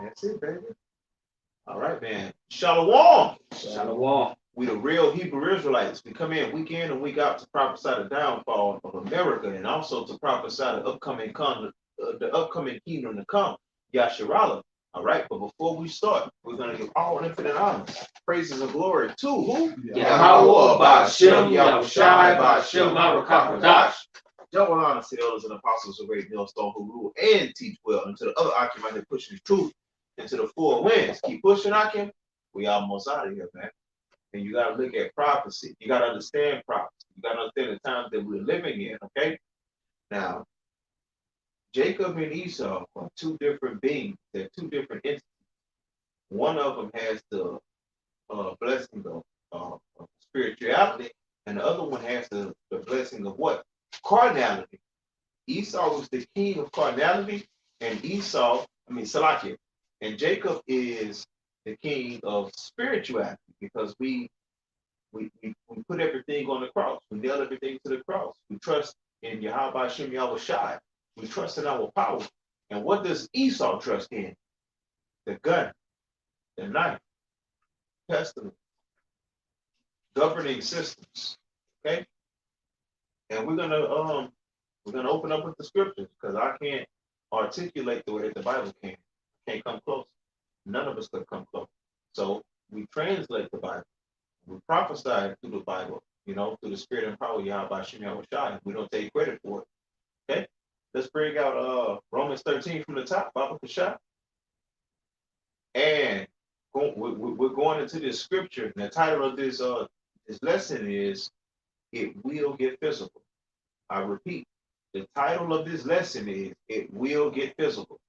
That's it, baby. All right, man. Shalom. Shalom. We the real Hebrew Israelites. We come in week in and week out to prophesy the downfall of America and also to prophesy the upcoming kingdom to come, Yasharala. All right, but before we start, we're gonna give all infinite honor, praises and glory to who? Yahweh, Ba'ashem, Yahushai, Ba'ashem, Marakakadash. Double honor to the elders and apostles of Great Millstone who rule and teach well, and to the other Akim out here pushing the truth into the four winds. Keep pushing, Akim. We almost out of here, man. And you got to look at prophecy. You got to understand prophecy. You got to understand the times that we're living in, okay? Now, Jacob and Esau are two different beings. They're two different entities. One of them has the blessing of spirituality, and the other one has the blessing of what? Carnality. Esau was the king of carnality, and Salakia, and Jacob is the king of spirituality because we put everything on the cross. We nail everything to the cross. We trust in Yahweh Hashem Yahweh Shai. We trust in our power. And what does Esau trust in? The gun, the knife, testament, governing systems. Okay? And we're gonna open up with the scriptures because I can't articulate the way that the Bible can. I can't come close. None of us could come close. So we translate the Bible. We prophesy through the Bible, through the spirit and power of Yahweh Hashem Yahweh Shai. We don't take credit for it. Okay? Let's bring out Romans 13 from the top, Baba Kashah. And we're going into this scripture. And the title of this lesson is It Will Get Physical. I repeat, the title of this lesson is It Will Get Physical.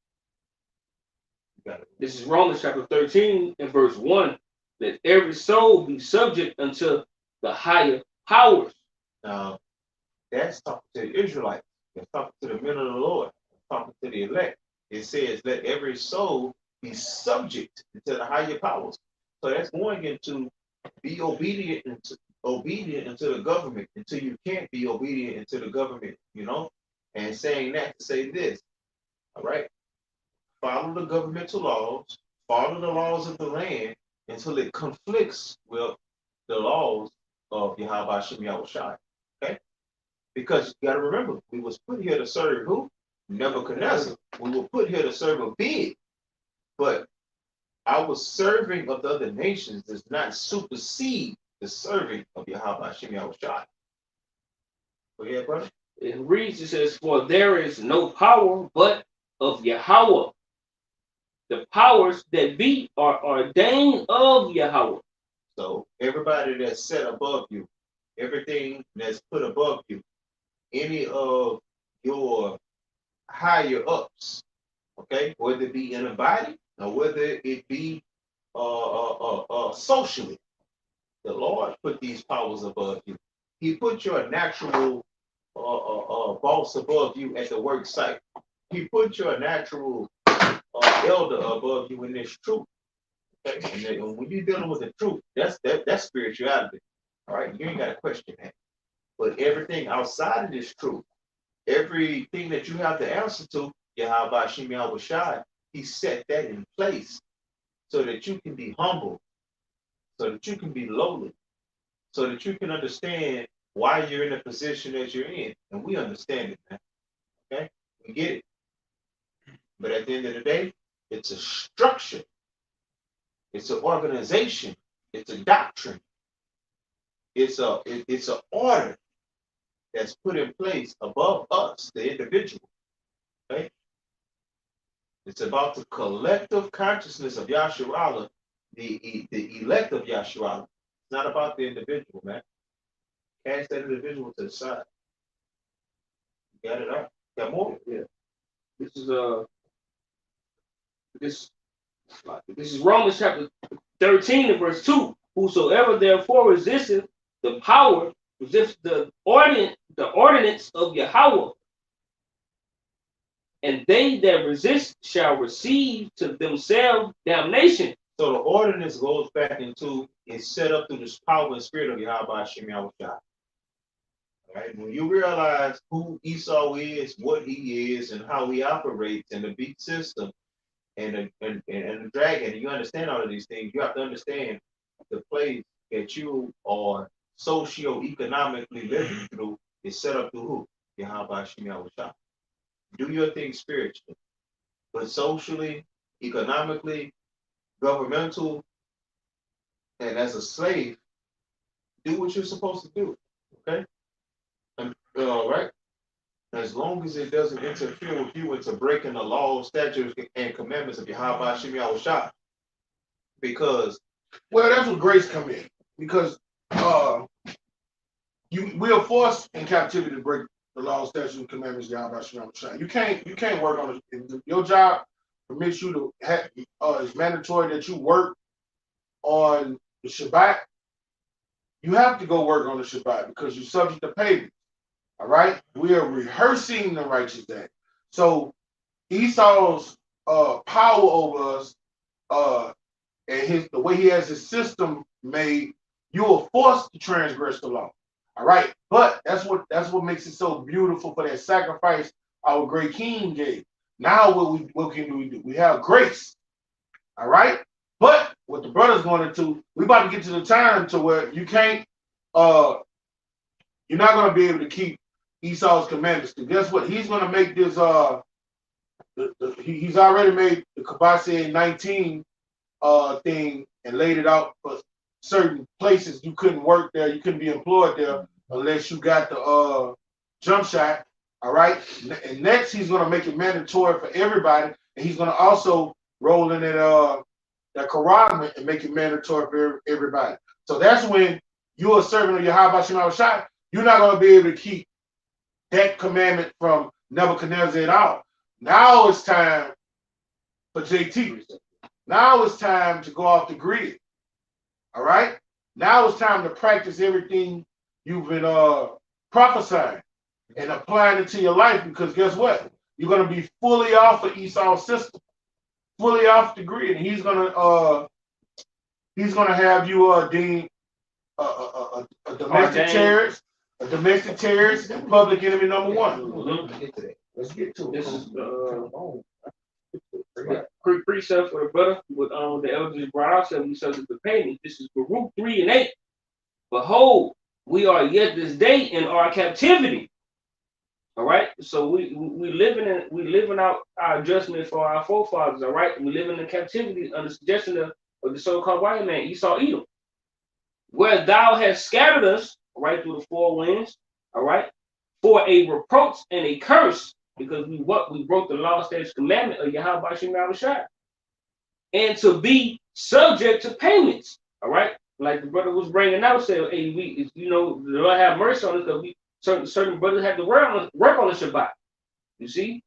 This is Romans chapter 13 and verse 1. Let every soul be subject unto the higher powers. Now, that's talking to the Israelites. That's talking to the men of the Lord. That's talking to the elect. It says, let every soul be subject to the higher powers. So that's going into be obedient into the government until you can't be obedient into the government, and saying that to say this. All right. Follow the governmental laws, follow the laws of the land until it conflicts with the laws of Yahweh Hashem Yahweh Shai. Okay? Because you got to remember, we was put here to serve who? Nebuchadnezzar. We were put here to serve a big. But our serving of the other nations does not supersede the serving of Yahweh Hashem Yahweh Shai. Go ahead, brother. It reads, it says, for there is no power but of Yahweh. The powers that be are ordained of Yahweh. So everybody that's set above you, everything that's put above you, any of your higher ups, okay, whether it be in a body or whether it be socially, the Lord put these powers above you. He put your natural boss above you at the work site. He put your natural elder above you in this truth. Okay? And then when you're dealing with the truth, that's spirituality. All right, you ain't got to question that. But everything outside of this truth, everything that you have to answer to, Yahweh Hashem Yahweh Shai, he set that in place so that you can be humble, so that you can be lowly, so that you can understand why you're in the position that you're in. And we understand it, man. Okay? We get it. But at the end of the day, it's a structure. It's an organization. It's a doctrine. It's an order that's put in place above us, the individual. Okay? It's about the collective consciousness of Yasharallah, the elect of Yasharallah. It's not about the individual, man. Cast that individual to the side. You got it up. Got more? Yeah. This is Romans chapter 13 and verse 2. Whosoever therefore resisteth the power, resists the ordinance of Yahweh, and they that resist shall receive to themselves damnation. So the ordinance goes back into it's set up through the power and spirit of Yahweh Hashem Yahweh Shai. Right? When you realize who Esau is, what he is, and how he operates in the beat system, and the dragon, and you understand all of these things, you have to understand the place that you are socio-economically living through is set up through who? Yahweh Shem Yahushua. Do your thing spiritually, but socially, economically, governmental, and as a slave, do what you're supposed to do. Okay? And, right? As long as it doesn't interfere with you into breaking the laws, statutes, and commandments of Yahweh Shem Yahushua. Because Well, that's where grace come in. Because we are forced in captivity to break the laws, statutes, and commandments of Yahweh Shem Yahushua. You can't work on it. If your job permits you to have it's mandatory that you work on the Shabbat. You have to go work on the Shabbat because you're subject to payment. All right? We are rehearsing the righteous act. So Esau's power over us, and the way he has his system made, you are forced to transgress the law. All right, but that's what makes it so beautiful for that sacrifice our great King gave. Now what can we do? We have grace. All right, but what the brother's going into, we about to get to the time to where you can't, you're not going to be able to keep Esau's commandments. Because guess what? He's going to make this. He's already made the Kabase 19 thing and laid it out for certain places. You couldn't work there. You couldn't be employed there unless you got the jump shot. All right. And next, he's going to make it mandatory for everybody. And he's going to also roll in that Quran and make it mandatory for everybody. So that's when you're a servant of Yahweh Shem Yahushua. You're not going to be able to keep that commandment from Nebuchadnezzar at all. Now it's time for JT. Now it's time to go off the grid. All right? Now it's time to practice everything you've been prophesying and applying it to your life, because guess what? You're going to be fully off of Esau's system, fully off the grid. And he's going to have you deemed a domestic terrorist, and public enemy number one. Let's get to it. This is precept for the brother with the elders brought out, said we subject to payment. This is Baruch 3:8. Behold, we are yet this day in our captivity. All right. So we living out our adjustment for our forefathers. All right. We live in captivity under suggestion of the so-called white man Esau Edom, where thou hast scattered us right through the four winds. All right, for a reproach and a curse, because we broke the law, statutes, commandment of Yahweh Shem Yahushua, and to be subject to payments. All right, like the brother was bringing out, said, "Hey, the Lord have mercy on us, because certain brothers have to work on the Shabbat." You see,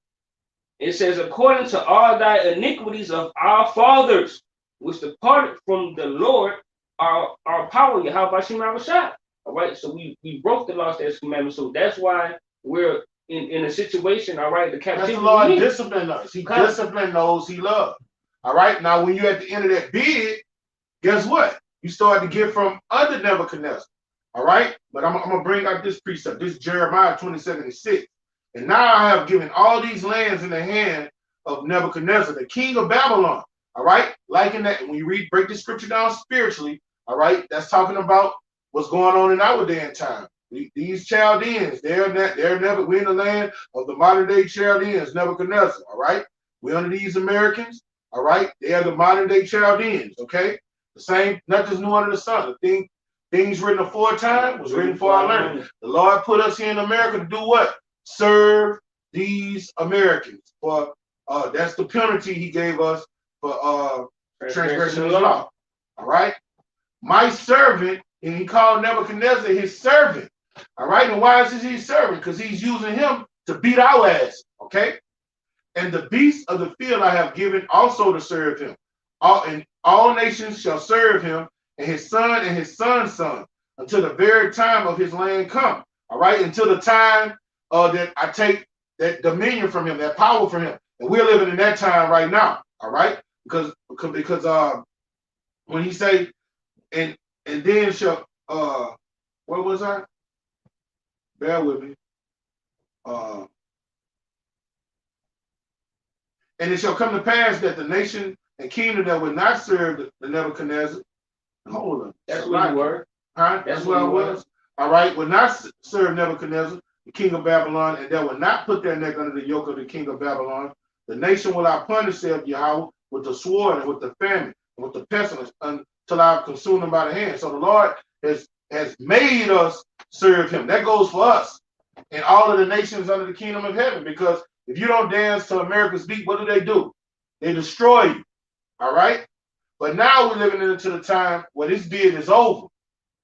it says, "According to all thy iniquities of our fathers, which departed from the Lord, our power Yahweh Shem Yahushua." All right, so we broke the law, statutes, commandments, so that's why we're in a situation. All right, the captivity. That's the Lord discipline us. He disciplined those he loved. All right, now when you're at the end of that bid, guess what? You start to get from under Nebuchadnezzar. All right, but I'm gonna bring out this precept. This is Jeremiah 27:6. And now I have given all these lands in the hand of Nebuchadnezzar, the king of Babylon. All right, like in that, when you break the scripture down spiritually, all right, that's talking about what's going on in our day and time. These Chaldeans, we're in the land of the modern day Chaldeans, Nebuchadnezzar. All right, we're under these Americans. All right, they are the modern day Chaldeans. Okay, the same, nothing's new under the sun. The things written aforetime was written for our learning. The Lord put us here in America to do what? Serve these Americans. For that's the penalty He gave us for transgression of the law. All right, my servant. And he called Nebuchadnezzar his servant. All right. And why is he his servant? Because he's using him to beat our ass. Okay. And the beasts of the field I have given also to serve him. All nations shall serve him, and his son and his son's son, until the very time of his land come. All right. Until the time that I take that dominion from him, that power from him. And we're living in that time right now. All right. Because when he say, and then shall, what was I? Bear with me. And it shall come to pass that the nation and kingdom that would not serve the Nebuchadnezzar, hold on. That's what you were. Huh? That's what I was. All right, would not serve Nebuchadnezzar, the king of Babylon, and that would not put their neck under the yoke of the king of Babylon. The nation will I punish, saith Yahweh, with the sword and with the famine and with the pestilence until I have consumed them by the hand. So the Lord has made us serve him. That goes for us and all of the nations under the kingdom of heaven. Because if you don't dance to America's beat, what do? They destroy you. All right? But now we're living into the time where this bid is over.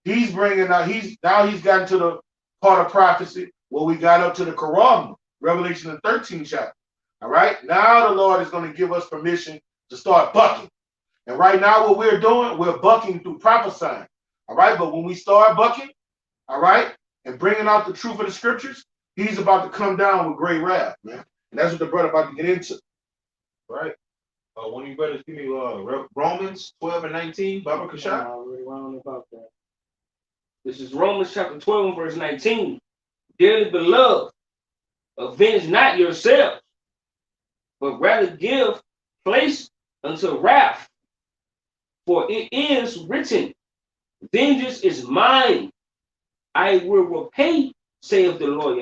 He's bringing out, he's gotten to the part of prophecy where we got up to the Quran, Revelation the 13th chapter. All right? Now the Lord is going to give us permission to start bucking. And right now what we're doing, we're bucking through prophesying. All right? But when we start bucking, all right, and bringing out the truth of the scriptures, he's about to come down with great wrath, man. And that's what the brother about to get into. Right? One of you brothers give me Romans 12 and 19, Baba Kashaf. I'm already wrong about that. This is Romans chapter 12 and verse 19. Dearly beloved, avenge not yourselves, but rather give place unto wrath. For it is written, vengeance is mine, I will repay, saith the Lord.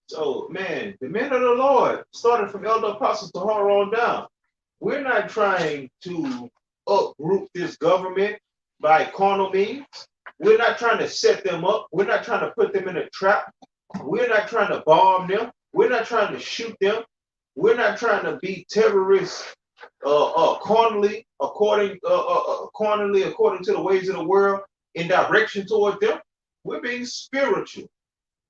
So, man, the men of the Lord started from elder apostles to her on down. We're not trying to uproot this government by carnal means. We're not trying to set them up. We're not trying to put them in a trap. We're not trying to bomb them. We're not trying to shoot them. We're not trying to be terrorists carnally, according to the ways of the world, in direction toward them. We're being spiritual.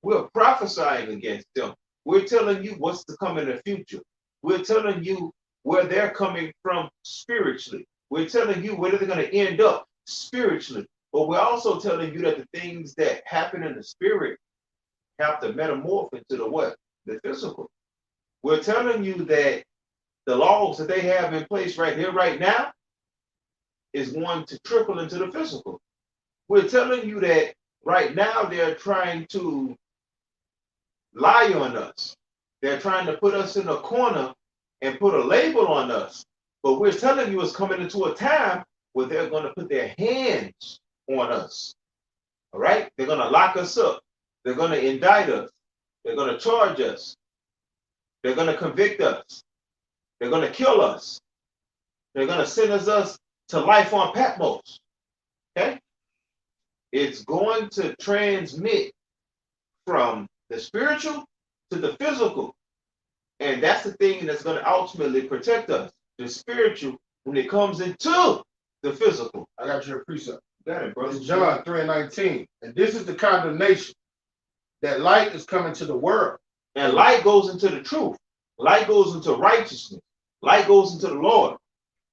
We're prophesying against them. We're telling you what's to come in the future. We're telling you where they're coming from spiritually. We're telling you where they're going to end up spiritually. But we're also telling you that the things that happen in the spirit have to metamorph into the what? The physical. We're telling you that the laws that they have in place right here, right now, is going to trickle into the physical. We're telling you that right now they're trying to lie on us. They're trying to put us in a corner and put a label on us. But we're telling you it's coming into a time where they're going to put their hands on us. All right? They're going to lock us up. They're going to indict us. They're going to charge us. They're going to convict us. They're going to kill us. They're going to sentence us to life on Patmos. Okay? It's going to transmit from the spiritual to the physical. And that's the thing that's going to ultimately protect us. The spiritual when it comes into the physical. I got your precept. Got it, brother. It's John 3 and 19. And this is the condemnation, that light is coming to the world. And light goes into the truth. Light goes into righteousness. Light goes into the Lord.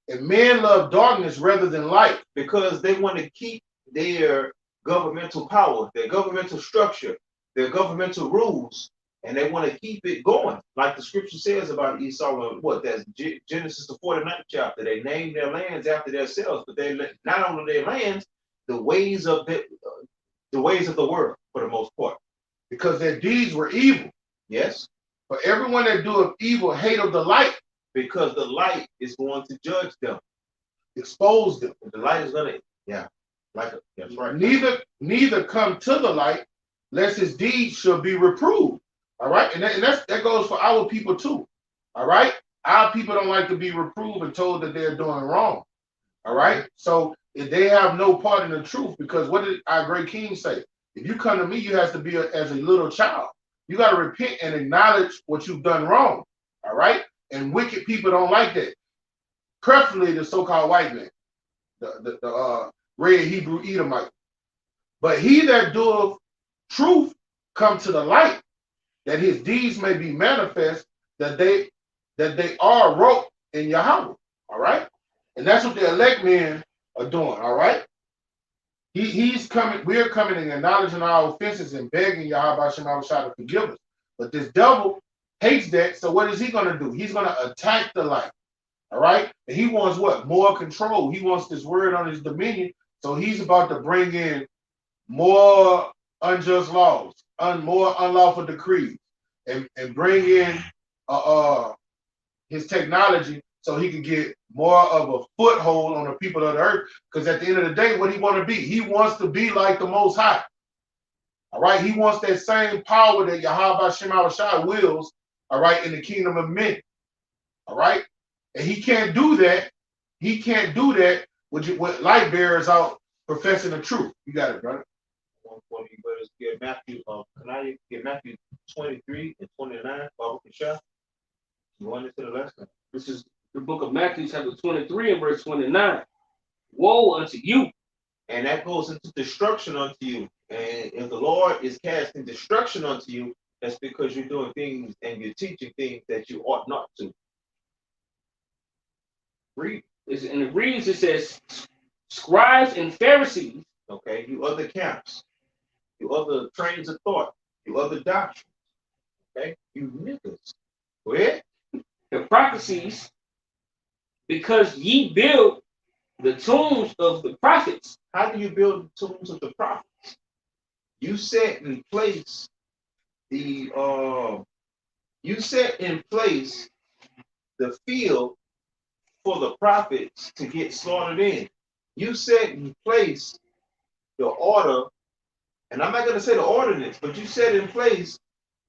And men love darkness rather than light. Because they want to keep their governmental power, their governmental structure, their governmental rules, and they want to keep it going. Like the scripture says about Esau, what? That's Genesis the 49th chapter. They named their lands after themselves, but they not only their lands, the ways of the world for the most part. Because their deeds were evil. Yes. For everyone that doeth evil hate of the light. Because the light is going to judge them. Expose them. The light is going to, that's right. Neither come to the light, lest his deeds shall be reproved. All right? And that goes for our people too. All right? Our people don't like to be reproved and told that they're doing wrong. All right? So if they have no part in the truth, because what did our great king say? If you come to me, you have to be as a little child. You got to repent and acknowledge what you've done wrong. All right? And wicked people don't like that. Preferably the so-called white man, the red Hebrew Edomite. But he that doeth truth come to the light, that his deeds may be manifest, that they are wrote in Yahweh. All right? And that's what the elect men are doing. All right? He's coming, we're coming and acknowledging our offenses and begging Yahweh to forgive us. But this devil hates that, so what is he going to do? He's going to attack the light. All right? And he wants what? More control. He wants this word on his dominion. So he's about to bring in more unjust laws, more unlawful decrees, and bring in his technology so he can get more of a foothold on the people of the earth. Because at the end of the day, what he want to be? He wants to be like the Most High. All right, he wants that same power that Yahweh Shem Shai wills, all right, in the kingdom of men. All right, and he can't do that. He can't do that with light bearers out professing the truth. You got it, brother. 140, brothers, get Matthew, can I get Matthew 23 and 29, Bible Shah? You want into the lesson? This is the book of Matthew, chapter 23 and verse 29. Woe unto you. And that goes into destruction unto you. And if the Lord is casting destruction unto you, that's because you're doing things and you're teaching things that you ought not to. Read. And it reads, it says, scribes and Pharisees. Okay, you other camps, you other trains of thought, you other doctrines. Okay, you niggas. Go ahead. Hypocrisies, because ye build the tombs of the prophets. How do you build the tombs of the prophets? You set in place the field for the prophets to get slaughtered in. You set in place the order, and I'm not going to say the ordinance, but you set in place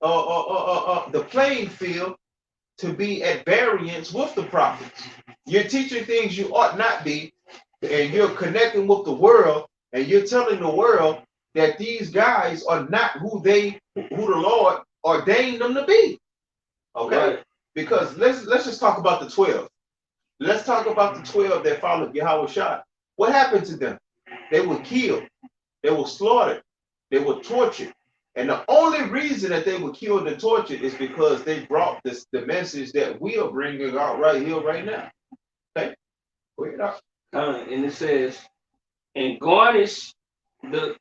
the playing field to be at variance with the prophets. You're teaching things you ought not be, and you're connecting with the world, and you're telling the world that these guys are not who the Lord ordained them to be. Okay? Right. Because let's just talk about the 12. Let's talk about the 12 that followed Yahweh Shai. What happened to them? They were killed. They were slaughtered. They were tortured. And the only reason that they were killed and tortured is because they brought the message that we are bringing out right here, right now. Okay? Bring it up. And it says, and garnish the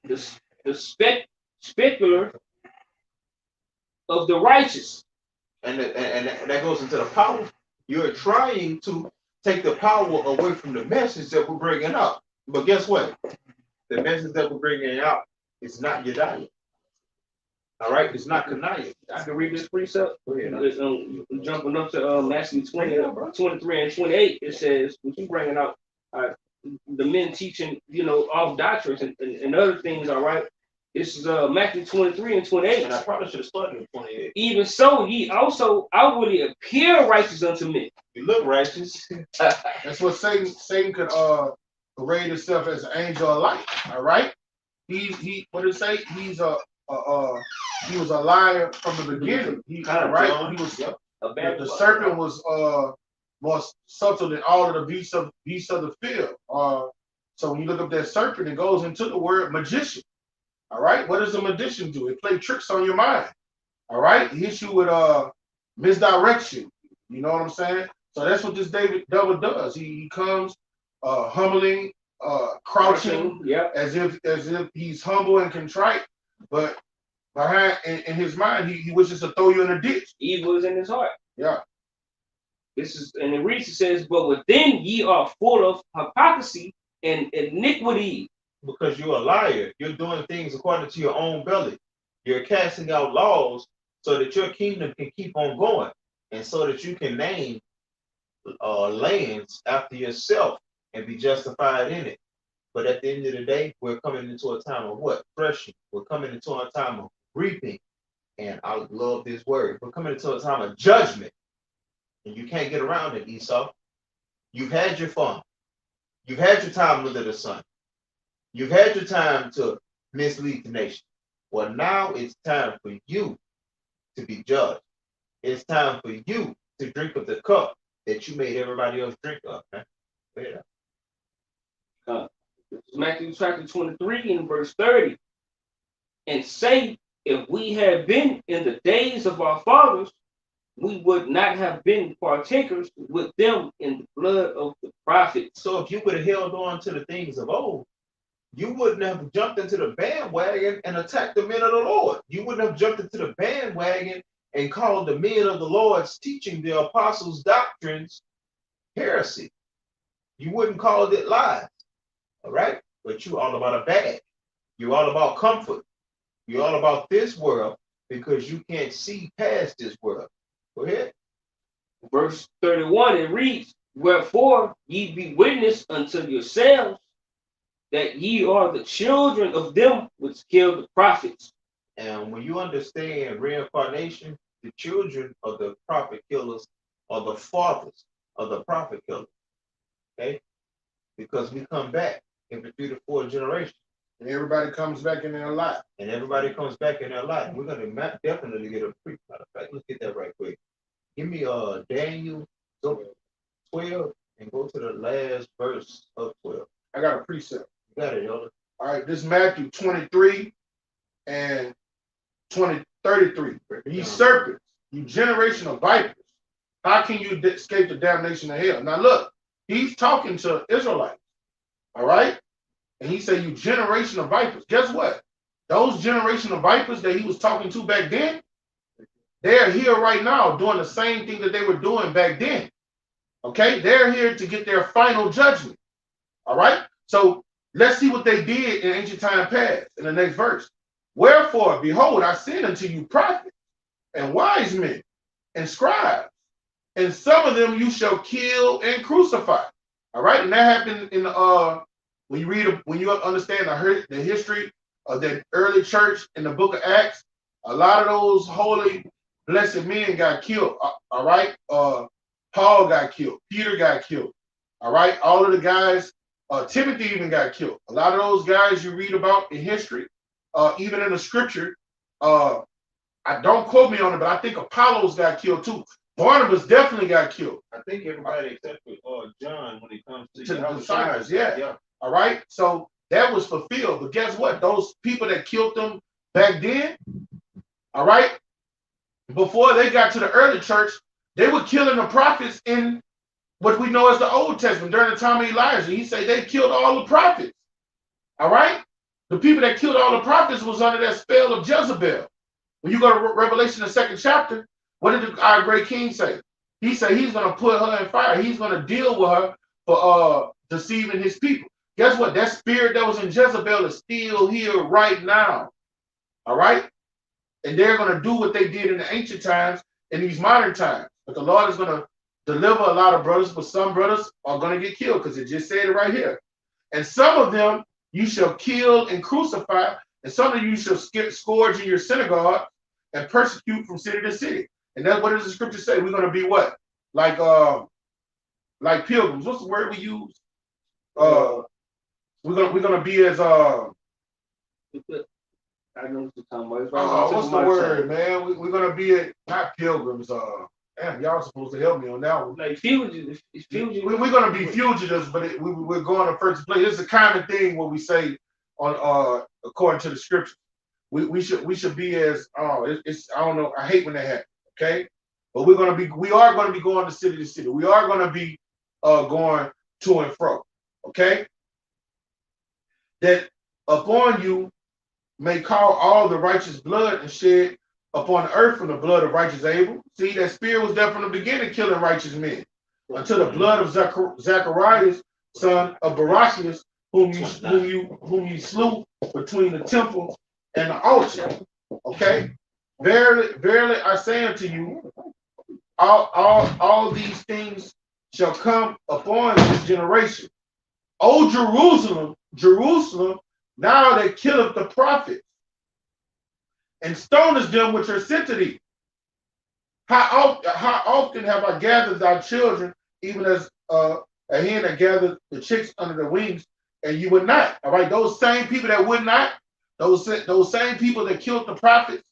specular of the righteous. And that goes into the power. You're trying to take the power away from the message that we're bringing up. But guess what? The message that we're bringing out is not Yedaya. All right? It's not Kanaya. I can read this precept. Go ahead. Jumping up to Matthew 23 and 28, it says, what you bringing out, the men teaching, off doctrines and other things, all right? This is Matthew 23 and 28. And I probably should have started at 28. Even so, ye also outwardly appear righteous unto men. You look righteous. That's what Satan could parade himself as an angel of light. All right. He what did it say? He was a liar from the beginning. He right. He was the serpent was more subtle than all of the beasts of the field. So when you look up that serpent, it goes into the word magician. All right, what does a magician do? It plays tricks on your mind. All right, he hits you with misdirection. You know what I'm saying? So that's what this devil does. He comes humbling, crouching, as if he's humble and contrite, but behind in his mind he wishes to throw you in a ditch. Evil is in his heart. Yeah. This is, and the reason says, but within ye are full of hypocrisy and iniquity. Because you're a liar. You're doing things according to your own belly. You're casting out laws so that your kingdom can keep on going, and so that you can name lands after yourself and be justified in it. But at the end of the day, we're coming into a time of what? Threshing. We're coming into a time of reaping. And I love this word. We're coming into a time of judgment. And you can't get around it, Esau. You've had your fun. You've had your time under the sun. You've had your time to mislead the nation. Well, now it's time for you to be judged. It's time for you to drink of the cup that you made everybody else drink of. Man. Matthew chapter 23 and verse 30. And say, if we had been in the days of our fathers, we would not have been partakers with them in the blood of the prophets. So if you would have held on to the things of old, you wouldn't have jumped into the bandwagon and attacked the men of the Lord. You wouldn't have jumped into the bandwagon and called the men of the Lord's teaching the apostles' doctrines heresy. You wouldn't call it lies. All right? But you're all about a bag. You're all about comfort. You're all about this world because you can't see past this world. Go ahead. verse 31, it reads, "Wherefore ye be witness unto yourselves that ye are the children of them which killed the prophets." And when you understand reincarnation, the children of the prophet killers are the fathers of the prophet killers. Okay? Because we come back every 3 to 4 generations. And everybody comes back in their life. And everybody comes back in their life. We're gonna definitely get a pre. Matter of fact, let's get that right quick. Give me Daniel 12 and go to the last verse of 12. I got a precept. You got it, Elder. All right, this is Matthew 23 and 33. Ye serpents, you generation of vipers, how can you escape the damnation of hell? Now look, he's talking to Israelites. All right? And he said, you generation of vipers. Guess what? Those generation of vipers that he was talking to back then, they're here right now doing the same thing that they were doing back then. Okay? They're here to get their final judgment. All right? So let's see what they did in ancient time past in the next verse. Wherefore, behold, I send unto you prophets and wise men and scribes, and some of them you shall kill and crucify. All right? And that happened in when you understand the history of the early church in the book of Acts, a lot of those holy, blessed men got killed. All right? Paul got killed. Peter got killed. All right? All of the guys, Timothy even got killed. A lot of those guys you read about in history, even in the scripture, I don't quote me on it, but I think Apollos got killed too. Barnabas definitely got killed. I think everybody except for John when it comes to the disciples, yeah. All right, so that was fulfilled. But guess what? Those people that killed them back then, all right, before they got to the early church, they were killing the prophets in what we know as the Old Testament during the time of Elijah. He said they killed all the prophets. All right, the people that killed all the prophets was under that spell of Jezebel. When you go to Revelation, the 2nd chapter, what did our great king say? He said he's going to put her in fire. He's going to deal with her for deceiving his people. Guess what? That spirit that was in Jezebel is still here right now. All right? And they're going to do what they did in the ancient times in these modern times. But the Lord is going to deliver a lot of brothers, but some brothers are going to get killed because it just said it right here. And some of them you shall kill and crucify, and some of you shall scourge in your synagogue and persecute from city to city. And that's what does the scripture say? We're going to be what? Like pilgrims. What's the word we use? We're gonna be as I know what you're talking about. What's the word, man? We're gonna be not pilgrims. Damn, y'all supposed to help me on that one. Like fugitives. We're gonna be fugitives, but we're going to first place. It's a common thing what we say on according to the scripture. We should be as it's I don't know. I hate when that happens. Okay, but we are gonna be going to city to city. We are gonna be going to and fro. Okay. That upon you may call all the righteous blood and shed upon the earth from the blood of righteous Abel. See, that spirit was there from the beginning, killing righteous men, until the blood of Zacharias, son of Barachias, whom you slew between the temple and the altar. Okay, verily, verily, I say unto you, all these things shall come upon this generation. O Jerusalem, now that killeth the prophets, and stonest them which are sent to thee. How often have I gathered thy children, even as a hen that gathered the chicks under the wings, and you would not? All right, those same people that would not, those same people that killed the prophets,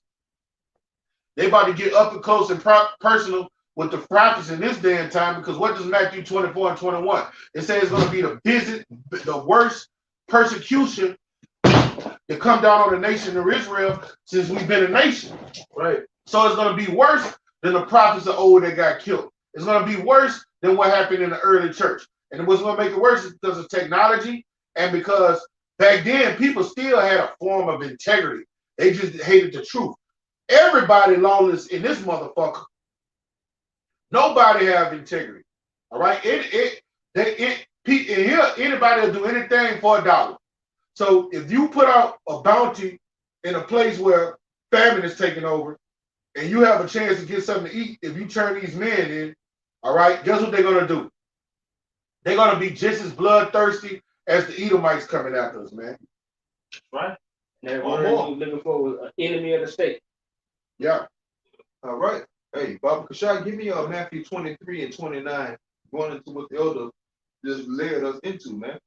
they about to get up and close and personal with the prophets in this day and time, because what does Matthew 24 and 21? It says it's going to be the worst persecution to come down on the nation of Israel since we've been a nation. Right. So it's going to be worse than the prophets of old that got killed. It's going to be worse than what happened in the early church. And what's going to make it worse is because of technology and because back then people still had a form of integrity. They just hated the truth. Everybody lawless in this motherfucker. Nobody have integrity. All right. Anybody will do anything for $1. So if you put out a bounty in a place where famine is taking over and you have a chance to get something to eat, if you turn these men in, All right, guess what they're gonna do? They're gonna be just as bloodthirsty as the Edomites coming after us, man. Right? And that Or word more. you looking for was an enemy of the state. Yeah. All right. Hey, Baba Kashai, give me Matthew 23 and 29, going into what the elder just led us into, man.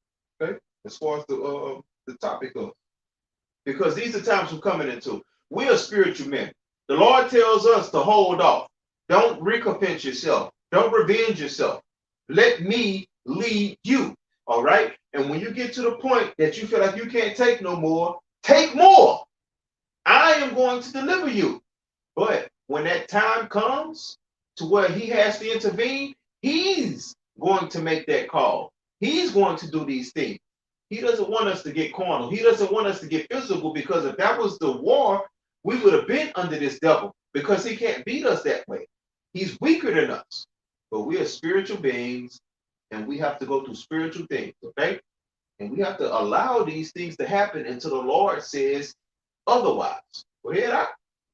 Okay? As far as the topic of. Because these are times we're coming into. We are spiritual men. The Lord tells us to hold off. Don't recompense yourself. Don't revenge yourself. Let me lead you. All right? And when you get to the point that you feel like you can't take no more, take more. I am going to deliver you. But when that time comes to where he has to intervene, he's going to make that call. He's going to do these things. He doesn't want us to get carnal. He doesn't want us to get physical, because if that was the war, we would have been under this devil, because he can't beat us that way. He's weaker than us. But we are spiritual beings, and we have to go through spiritual things, okay? And we have to allow these things to happen until the Lord says otherwise. Go ahead, I.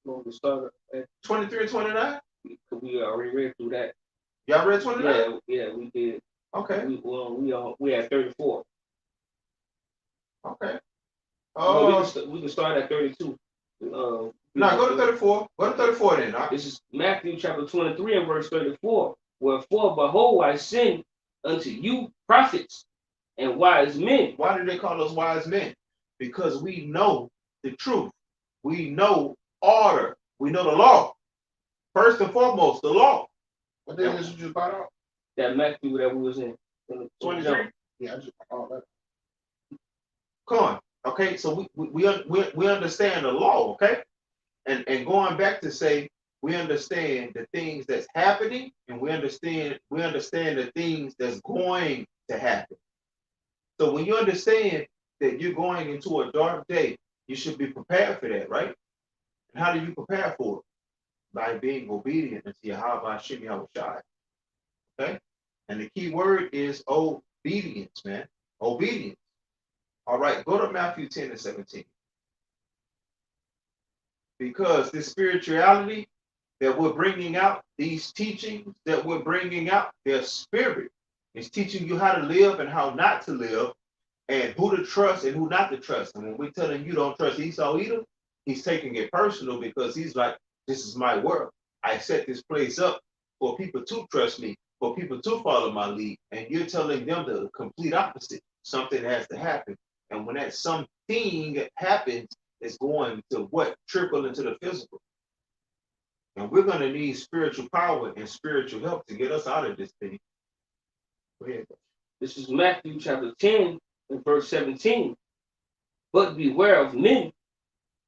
We'll start at 23 and 29? we already read through that. Y'all read 29? Yeah, we did. Okay. We at 34. Okay. We can start at 32. No, go to 34. Go to 34 then. This is Matthew chapter 23 and verse 34. Wherefore, behold, I send unto you prophets and wise men. Why do they call us wise men? Because we know the truth. We know order. We know the law. First and foremost, the law. What day is you just brought out? That Matthew that we was in. 23. Yeah, I just brought that. Come on. Okay, so we understand the law, okay? And going back to say, we understand the things that's happening, and we understand the things that's going to happen. So when you understand that you're going into a dark day, you should be prepared for that, right? And how do you prepare for it? By being obedient unto Yahweh Hashem Yahushai. Okay? And the key word is obedience, man. Obedience. All right, go to Matthew 10 and 17. Because this spirituality that we're bringing out, these teachings that we're bringing out, their spirit is teaching you how to live and how not to live, and who to trust and who not to trust. And when we're telling you don't trust Esau either, he's taking it personal, because he's like, this is my world. I set this place up for people to trust me, for people to follow my lead. And you're telling them the complete opposite. Something has to happen. And when that something happens, it's going to what? Trickle into the physical. And we're going to need spiritual power and spiritual help to get us out of this thing. Go ahead. This is Matthew chapter 10 and verse 17. But beware of men,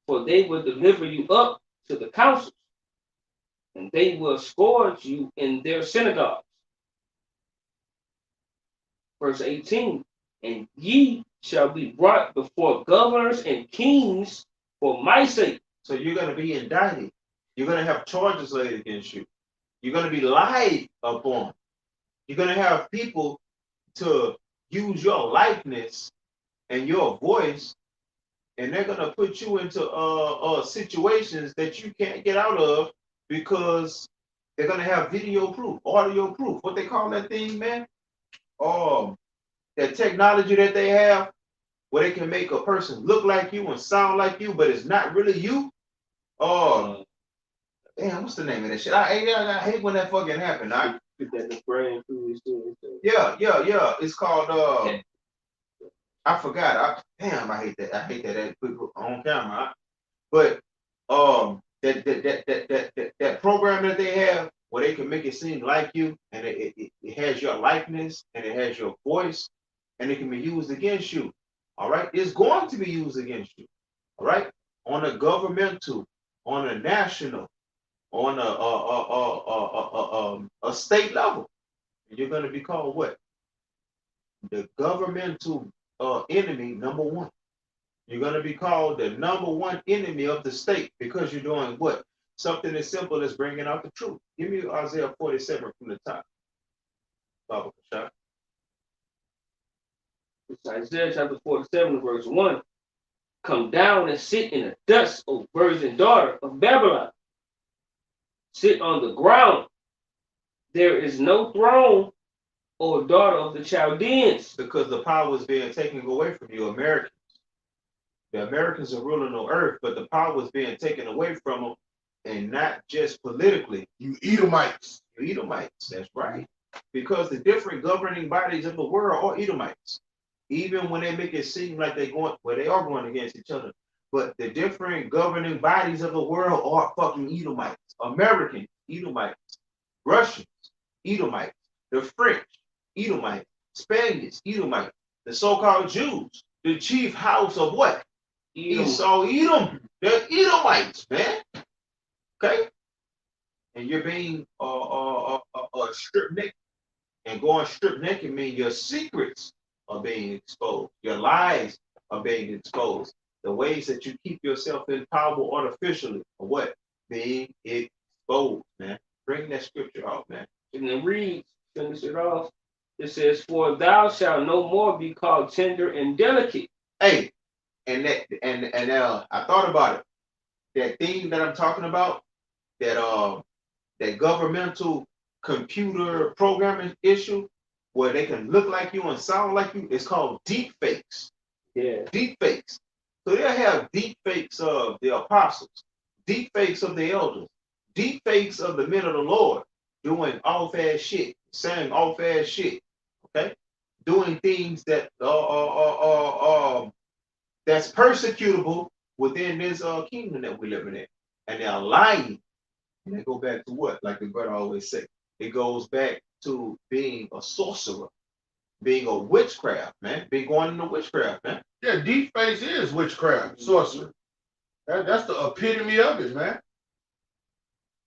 for they will deliver you up to the councils, and they will scourge you in their synagogues. Verse 18. And ye shall be brought before governors and kings for my sake. So you're going to be indicted. You're going to have charges laid against you. You're going to be lied upon. You're going to have people to use your likeness and your voice, and they're going to put you into situations that you can't get out of, because they're going to have video proof, audio proof. What they call that thing, man? That technology that they have, where they can make a person look like you and sound like you, but it's not really you. Damn, what's the name of that shit? I hate when that fucking happened. Yeah. It's called I forgot. I hate that. I hate that on camera. But that program that they have, where they can make it seem like you, and it has your likeness and it has your voice, and it can be used against you. All right, it's going to be used against you. All right, on a governmental, on a national, on a state level, you're going to be called what? The governmental enemy number one. You're going to be called the number one enemy of the state, because you're doing what? Something as simple as bringing out the truth. Give me Isaiah 47 from the top. Baba Kashai. It's Isaiah chapter 47, verse 1. Come down and sit in the dust, O virgin daughter of Babylon. Sit on the ground, there is no throne or daughter of the Chaldeans. Because the power is being taken away from you, Americans. The Americans are ruling the earth, but the power is being taken away from them, and not just politically. You Edomites. You Edomites, that's right. Because the different governing bodies of the world are Edomites. Even when they make it seem like they are going against each other. But the different governing bodies of the world are fucking Edomites. Americans, Edomites. Russians, Edomites. The French, Edomites. Spaniards, Edomites. The so-called Jews, the chief house of what? Esau, Edom. They're Edomites, man. Okay? And you're being stripped naked. And going stripped naked means your secrets are being exposed. Your lies are being exposed. The ways that you keep yourself in power artificially are what? Being exposed, man. Bring that scripture out, man. And it reads, finish it off. It says, "For thou shalt no more be called tender and delicate." Hey, and I thought about it. That thing that I'm talking about, that governmental computer programming issue, where they can look like you and sound like you, it's called deep fakes. Yeah. Deep fakes. So they'll have deep fakes of the apostles, deep fakes of the elders, deep fakes of the men of the Lord, doing off-ass shit, saying off-ass shit, okay? Doing things that that's persecutable within this kingdom that we're living in. And they're lying. And they go back to what? Like the brother always say. It goes back to being a sorcerer, being a witchcraft, man. Being going into witchcraft, man. Yeah, deep face is witchcraft, sorcery. That's the epitome of it, man.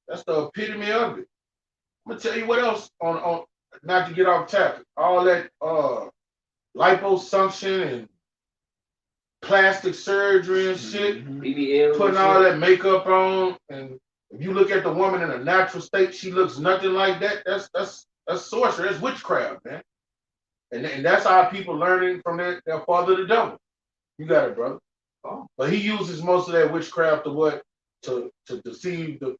That's the epitome of it. I'm gonna tell you what else on not to get off topic. All that liposuction and plastic surgery and shit, BBL, putting all that makeup on, and if you look at the woman in a natural state, she looks nothing like that. That's sorcery. That's witchcraft, man. And that's how people learning from their father, the devil. You got it, brother. But he uses most of that witchcraft to deceive the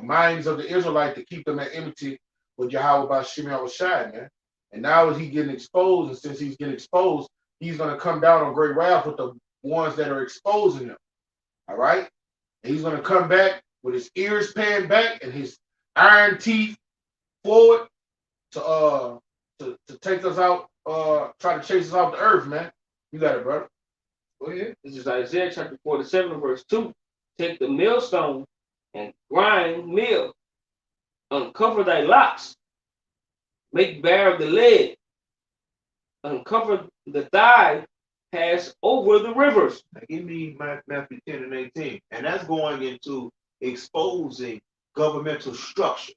minds of the Israelites, to keep them at enmity with Yahweh by Shimei Shai, man. And now as he getting exposed, and since he's getting exposed, he's gonna come down on great wrath with the ones that are exposing him. All right? And he's gonna come back with his ears panned back and his iron teeth forward to take us out, try to chase us off the earth, man. You got it, brother. Go ahead. This is Isaiah chapter 47, verse 2. "Take the millstone and grind meal. Uncover thy locks. Make bare the lead. Uncover the thigh. Pass over the rivers." Now give me Matthew 10 and 18. And that's going into exposing governmental structures,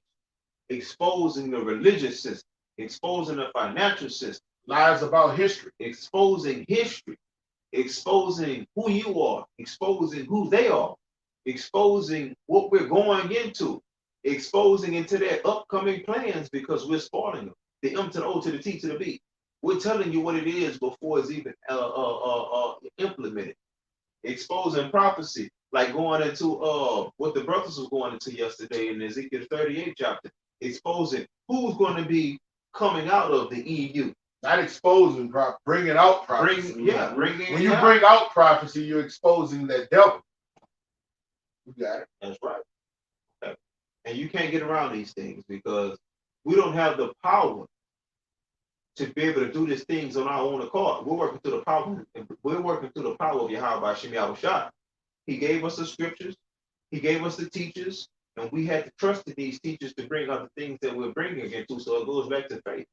exposing the religious system, exposing the financial system, Lies about history. exposing history, exposing who you are, exposing who they are, exposing what we're going into, exposing into their upcoming plans, because we're spoiling them. The M to the O to the T to the B. We're telling you what it is before it's even implemented. Exposing prophecy, like going into what the brothers was going into yesterday in Ezekiel 38 chapter, exposing who's going to be coming out of the EU. Not exposing, bringing out prophecy. Bringing. When you bring out prophecy, you're exposing that devil. You got it. That's right. Okay. And you can't get around these things because we don't have the power to be able to do these things on our own accord. We're working through the power. We're working through the power of Yahweh Shemi Shai. He gave us the scriptures. He gave us the teachers, and we had to trust in these teachers to bring out the things that we're bringing into. So it goes back to faith.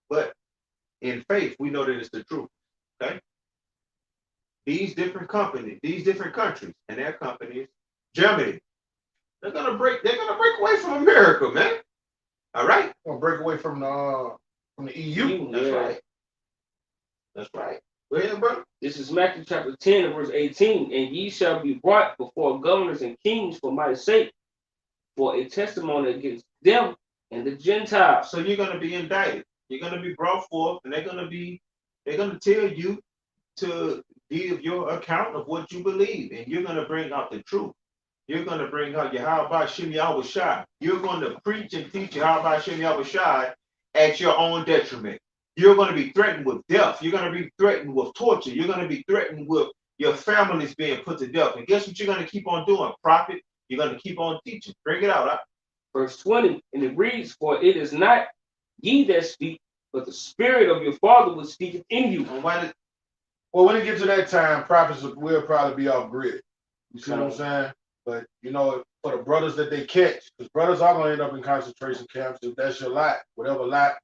But in faith, we know that it's the truth. Okay. These different companies, these different countries, and their companies, Germany, they're gonna break away from America, man. All right. Gonna break away from the EU. That's right. That's right. Go ahead, brother. This is Matthew chapter 10 and verse 18. "And ye shall be brought before governors and kings for my sake, for a testimony against them and the Gentiles." So you're gonna be indicted. You're gonna be brought forth, and they're gonna tell you to give your account of what you believe, and you're gonna bring out the truth. You're going to bring out Yahweh Shem Yahweh Shai. You're going to preach and teach Yahweh Shem Yahweh Shai at your own detriment. You're going to be threatened with death. You're going to be threatened with torture. You're going to be threatened with your families being put to death. And guess what you're going to keep on doing? Prophet, you're going to keep on teaching. Bring it out. Huh? Verse 20, and it reads, for it is not ye that speak, but the spirit of your Father which speaketh in you. And why did, Well, when it gets to that time, prophets will probably be off grid. You see what I'm saying? But, you know, for the brothers that they catch, because brothers are going to end up in concentration camps if that's your lot, whatever lot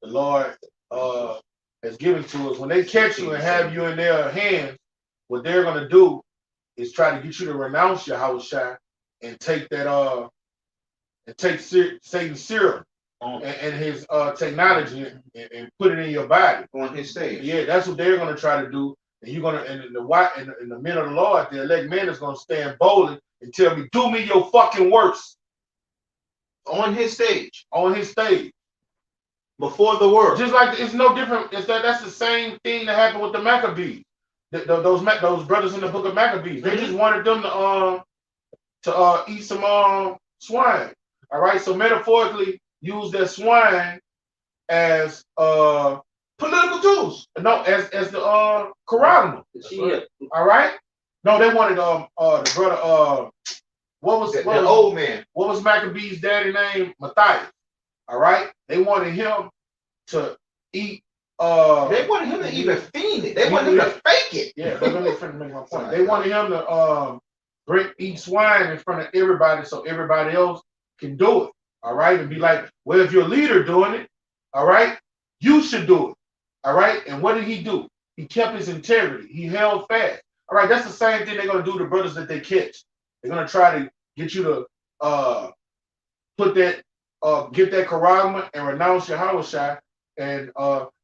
the Lord has given to us. When they catch you and have you in their hands, what they're going to do is try to get you to renounce your house shine and take that, and take Satan's serum and his technology and put it in your body. on his stage. Yeah, that's what they're going to try to do. And you're going to, and the men of the Lord, the elect men is going to stand boldly and tell me, do me your fucking worst. On his stage. On his stage. Before the world. Just like, it's no different. That's the same thing that happened with the Maccabees. Those brothers in the book of Maccabees. They just wanted them to eat some swine. All right. So metaphorically, use that swine as political tools. No, as the Quran. All right. No, they wanted the brother what was the old man. What was Maccabee's daddy name? Matthias. All right. They wanted him to eat. They wanted him to even feed it. They wanted him to fake it. Yeah, but let me make my point. They wanted him to eat swine in front of everybody so everybody else can do it. All right. And be like, well, if your leader doing it, all right, you should do it. All right. And what did he do? He kept his integrity. He held fast. All right. That's the same thing they're going to do to brothers that they catch. They're going to try to get you to get that Quran and renounce your Hawashai. And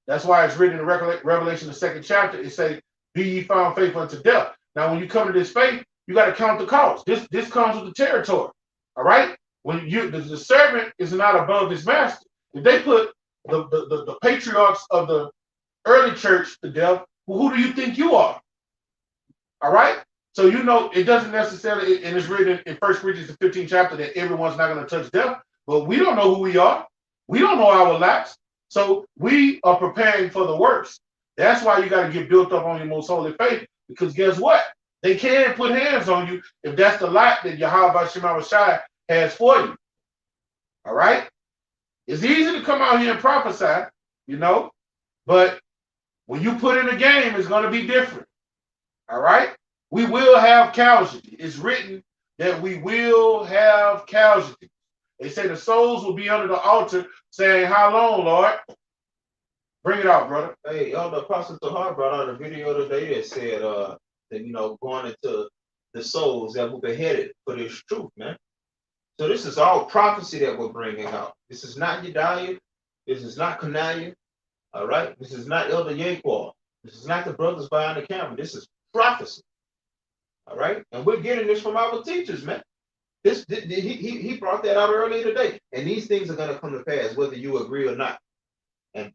that's why it's written in Revelation, the 2nd chapter. It say, be ye found faithful unto death. Now, when you come to this faith, you got to count the cost. This comes with the territory. All right. When the servant is not above his master. If they put the patriarchs of the early church to death, well, who do you think you are? All right. So, you know, it doesn't necessarily, and it's written in 1 Corinthians, the 15th chapter, that everyone's not going to touch death, but we don't know who we are. We don't know our lives. So we are preparing for the worst. That's why you got to get built up on your most holy faith, because guess what? They can put hands on you if that's the lot that Yahweh Shema Shai has for you. All right. It's easy to come out here and prophesy, you know, but when you put in a game, it's going to be different. All right. We will have casualties. It's written that we will have casualties. They say the souls will be under the altar saying, how long, Lord? Bring it out, brother. Hey, Elder Apostle Tahar brought out a video today that said that, you know, going into the souls that were beheaded for this truth, man. So this is all prophecy that we're bringing out. This is not Yediah. This is not Kanaya. All right. This is not Elder Yaquar. This is not the brothers behind the camera. This is prophecy. All right. And we're getting this from our teachers, man. He brought that out earlier today. And these things are going to come to pass, whether you agree or not. And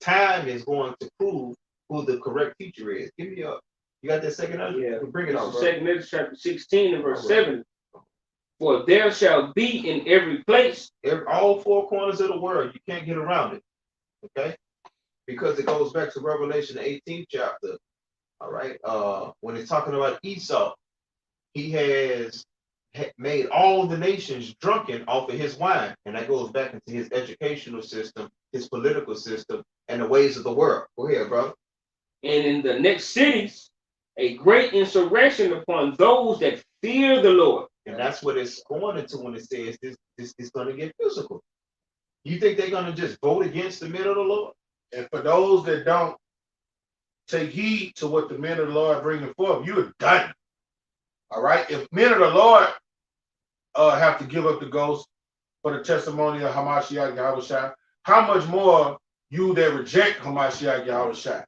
time is going to prove who the correct teacher is. Give me you got that second one? Yeah. Bring it out, bro. 2 Ezra chapter 16 and verse 7. For there shall be in every place. All four corners of the world. You can't get around it. Okay? Because it goes back to Revelation, the 18th chapter. All right. When it's talking about Esau, he has made all the nations drunken off of his wine. And that goes back into his educational system, his political system, and the ways of the world. Go ahead, bro. And in the next cities, a great insurrection upon those that fear the Lord. And that's what it's going into when it says this is going to get physical. You think they're going to just vote against the men of the Lord? And for those that don't take heed to what the men of the Lord bring forth, you're done. All right. If men of the Lord have to give up the ghost for the testimony of Hamashiach Yahushua, how much more you that reject Hamashiach Yahushua?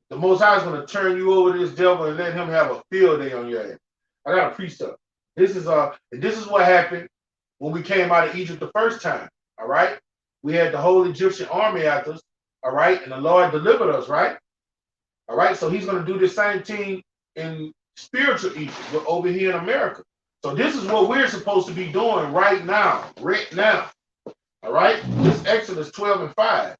The Most High is going to turn you over to this devil and let him have a field day on your head. I got a precept. This is what happened when we came out of Egypt the first time. All right. We had the whole Egyptian army after us. All right. And the Lord delivered us. Right. All right. So he's going to do the same thing in spiritual Egypt, but over here in America. So this is what we're supposed to be doing right now. All right? This Exodus 12:5.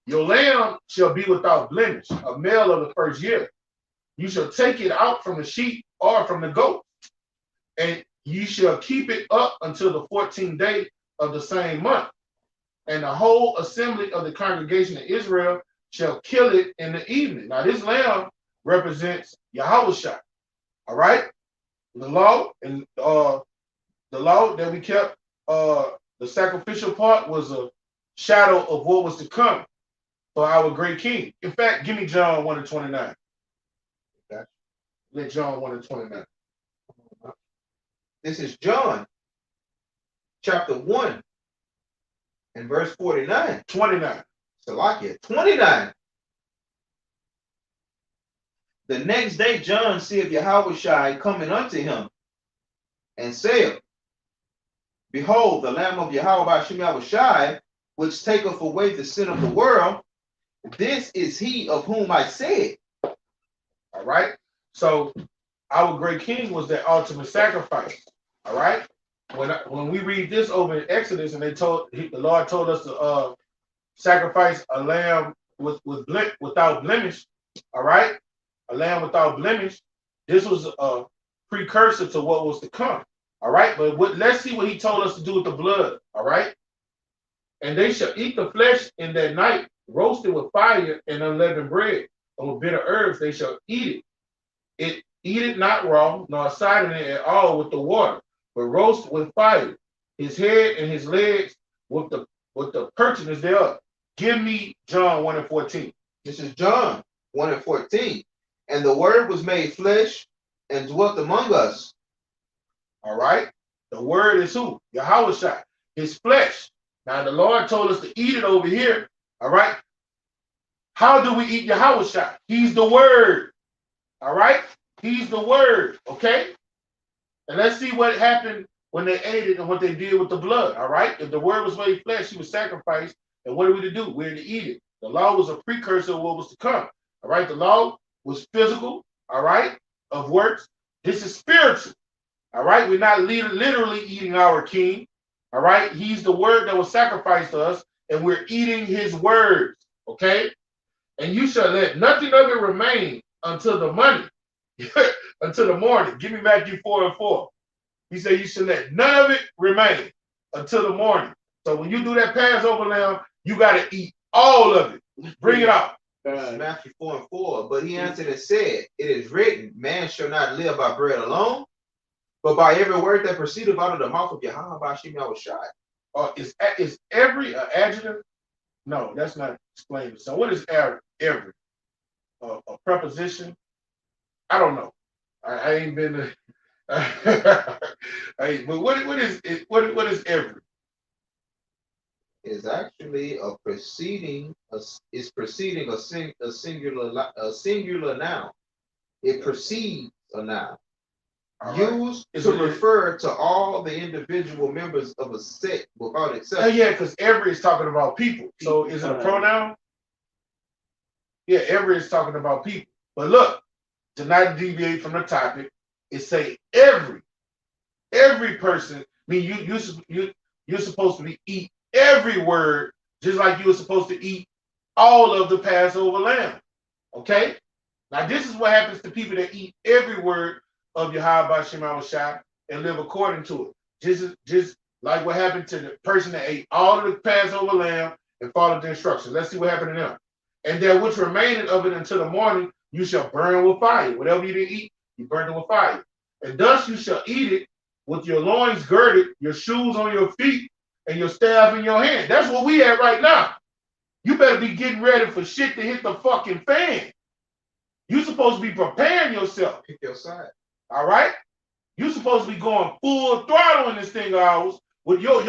Your lamb shall be without blemish, a male of the first year. You shall take it out from the sheep or from the goat, and you shall keep it up until the 14th day of the same month. And the whole assembly of the congregation of Israel shall kill it in the evening. Now, this lamb represents Yahushua. All right? The law and the law that we kept, the sacrificial part was a shadow of what was to come for our great king. In fact, give me John 1:29. Okay. Let John 1:29. This is John, chapter 1, and verse 49. 29. Salakia, 29. The next day John seeth Yahushua coming unto him, and saith, Behold, the Lamb of Yahweh Shem Yahushua, which taketh away the sin of the world. This is he of whom I said. All right. So our great king was that ultimate sacrifice. All right. When we read this over in Exodus, and the Lord told us to sacrifice a lamb without blemish. All right, a lamb without blemish. This was a precursor to what was to come. All right, but let's see what he told us to do with the blood. All right, and they shall eat the flesh in that night, roasted with fire and unleavened bread, and with bitter herbs they shall eat it. Eat it not raw, nor sodden it at all with the water, but roast with fire, his head and his legs with the purchase thereof. Give me John 1:14. This is John 1:14. And the word was made flesh and dwelt among us. All right. The word is who? Yahushua, his flesh. Now the Lord told us to eat it over here. All right. How do we eat Yahushua? He's the word. All right. He's the word. Okay. And let's see what happened when they ate it and what they did with the blood. All right. If the word was made flesh, he was sacrificed. And what are we to do? We're to eat it. The law was a precursor of what was to come. All right. The law was physical. All right. Of works. This is spiritual. All right. We're not literally eating our king. All right. He's the word that was sacrificed to us, and we're eating his words. Okay. And you shall let nothing of it remain until the money, until the morning. Give me Matthew 4:4. He said you should let none of it remain until the morning. So when you do that Passover lamb, you got to eat all of it. Bring it out. Matthew 4:4. But he answered and said, It is written, man shall not live by bread alone, but by every word that proceedeth out of the mouth of Yahweh Shem Yahushua. Is every adjective? No, that's not explained. So what is every? A preposition? I don't know. I ain't been. But what is every? Is actually preceding a singular noun. It precedes a noun. Used to refer to all the individual members of a sect without exception. Yeah, because every is talking about people. So is it a pronoun? Yeah, every is talking about people. But look, to not deviate from the topic, it say every person. I mean, you're supposed to eat every word, just like you were supposed to eat all of the Passover lamb. Okay? Now this is what happens to people that eat every word of Yahweh Shem Yahushua and live according to it. Just like what happened to the person that ate all of the Passover lamb and followed the instructions. Let's see what happened to them. And there which remained of it until the morning, you shall burn with fire. Whatever you didn't eat, you burned it with fire. And thus you shall eat it with your loins girded, your shoes on your feet, and your staff in your hand. That's what we at right now. You better be getting ready for shit to hit the fucking fan. You supposed to be preparing yourself. Pick your side. All right? You supposed to be going full throttle in this thing of ours. With your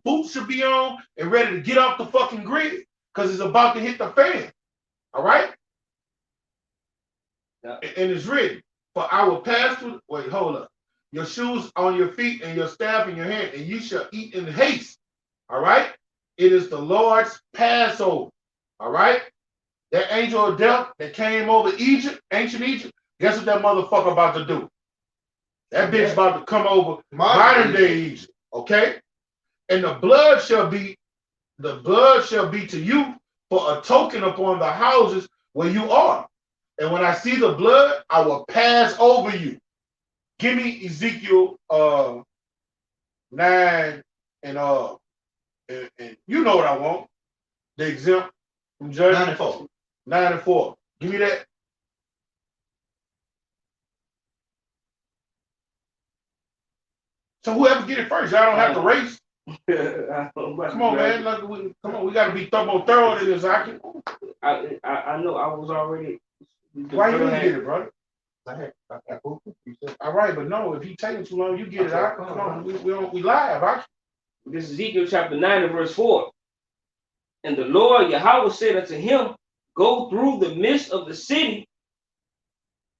boots should be on and ready to get off the fucking grid because it's about to hit the fan. All right? Yeah. And it's written, for I will pass through, wait, hold up. Your shoes on your feet and your staff in your hand, and you shall eat in haste. All right? It is the Lord's Passover. All right? That angel of death that came over Egypt, ancient Egypt, guess what that motherfucker about to do? That bitch about to come over Modern modern day Egypt. Okay? And the blood shall be to you for a token upon the houses where you are. And when I see the blood, I will pass over you. Give me Ezekiel 9 and you know what I want. The exempt from judgment. 9 and 4. 9 and 4. Give me that. So whoever get it first, y'all don't have to race. Come on, man. Come on, we got to be more thorough than this. I know I was already. Why you didn't get it, brother? I All right, but no, if you taking too long, you get it. Come on, we live. This is Ezekiel chapter 9 and verse 4. And the Lord Yahweh said unto him, go through the midst of the city,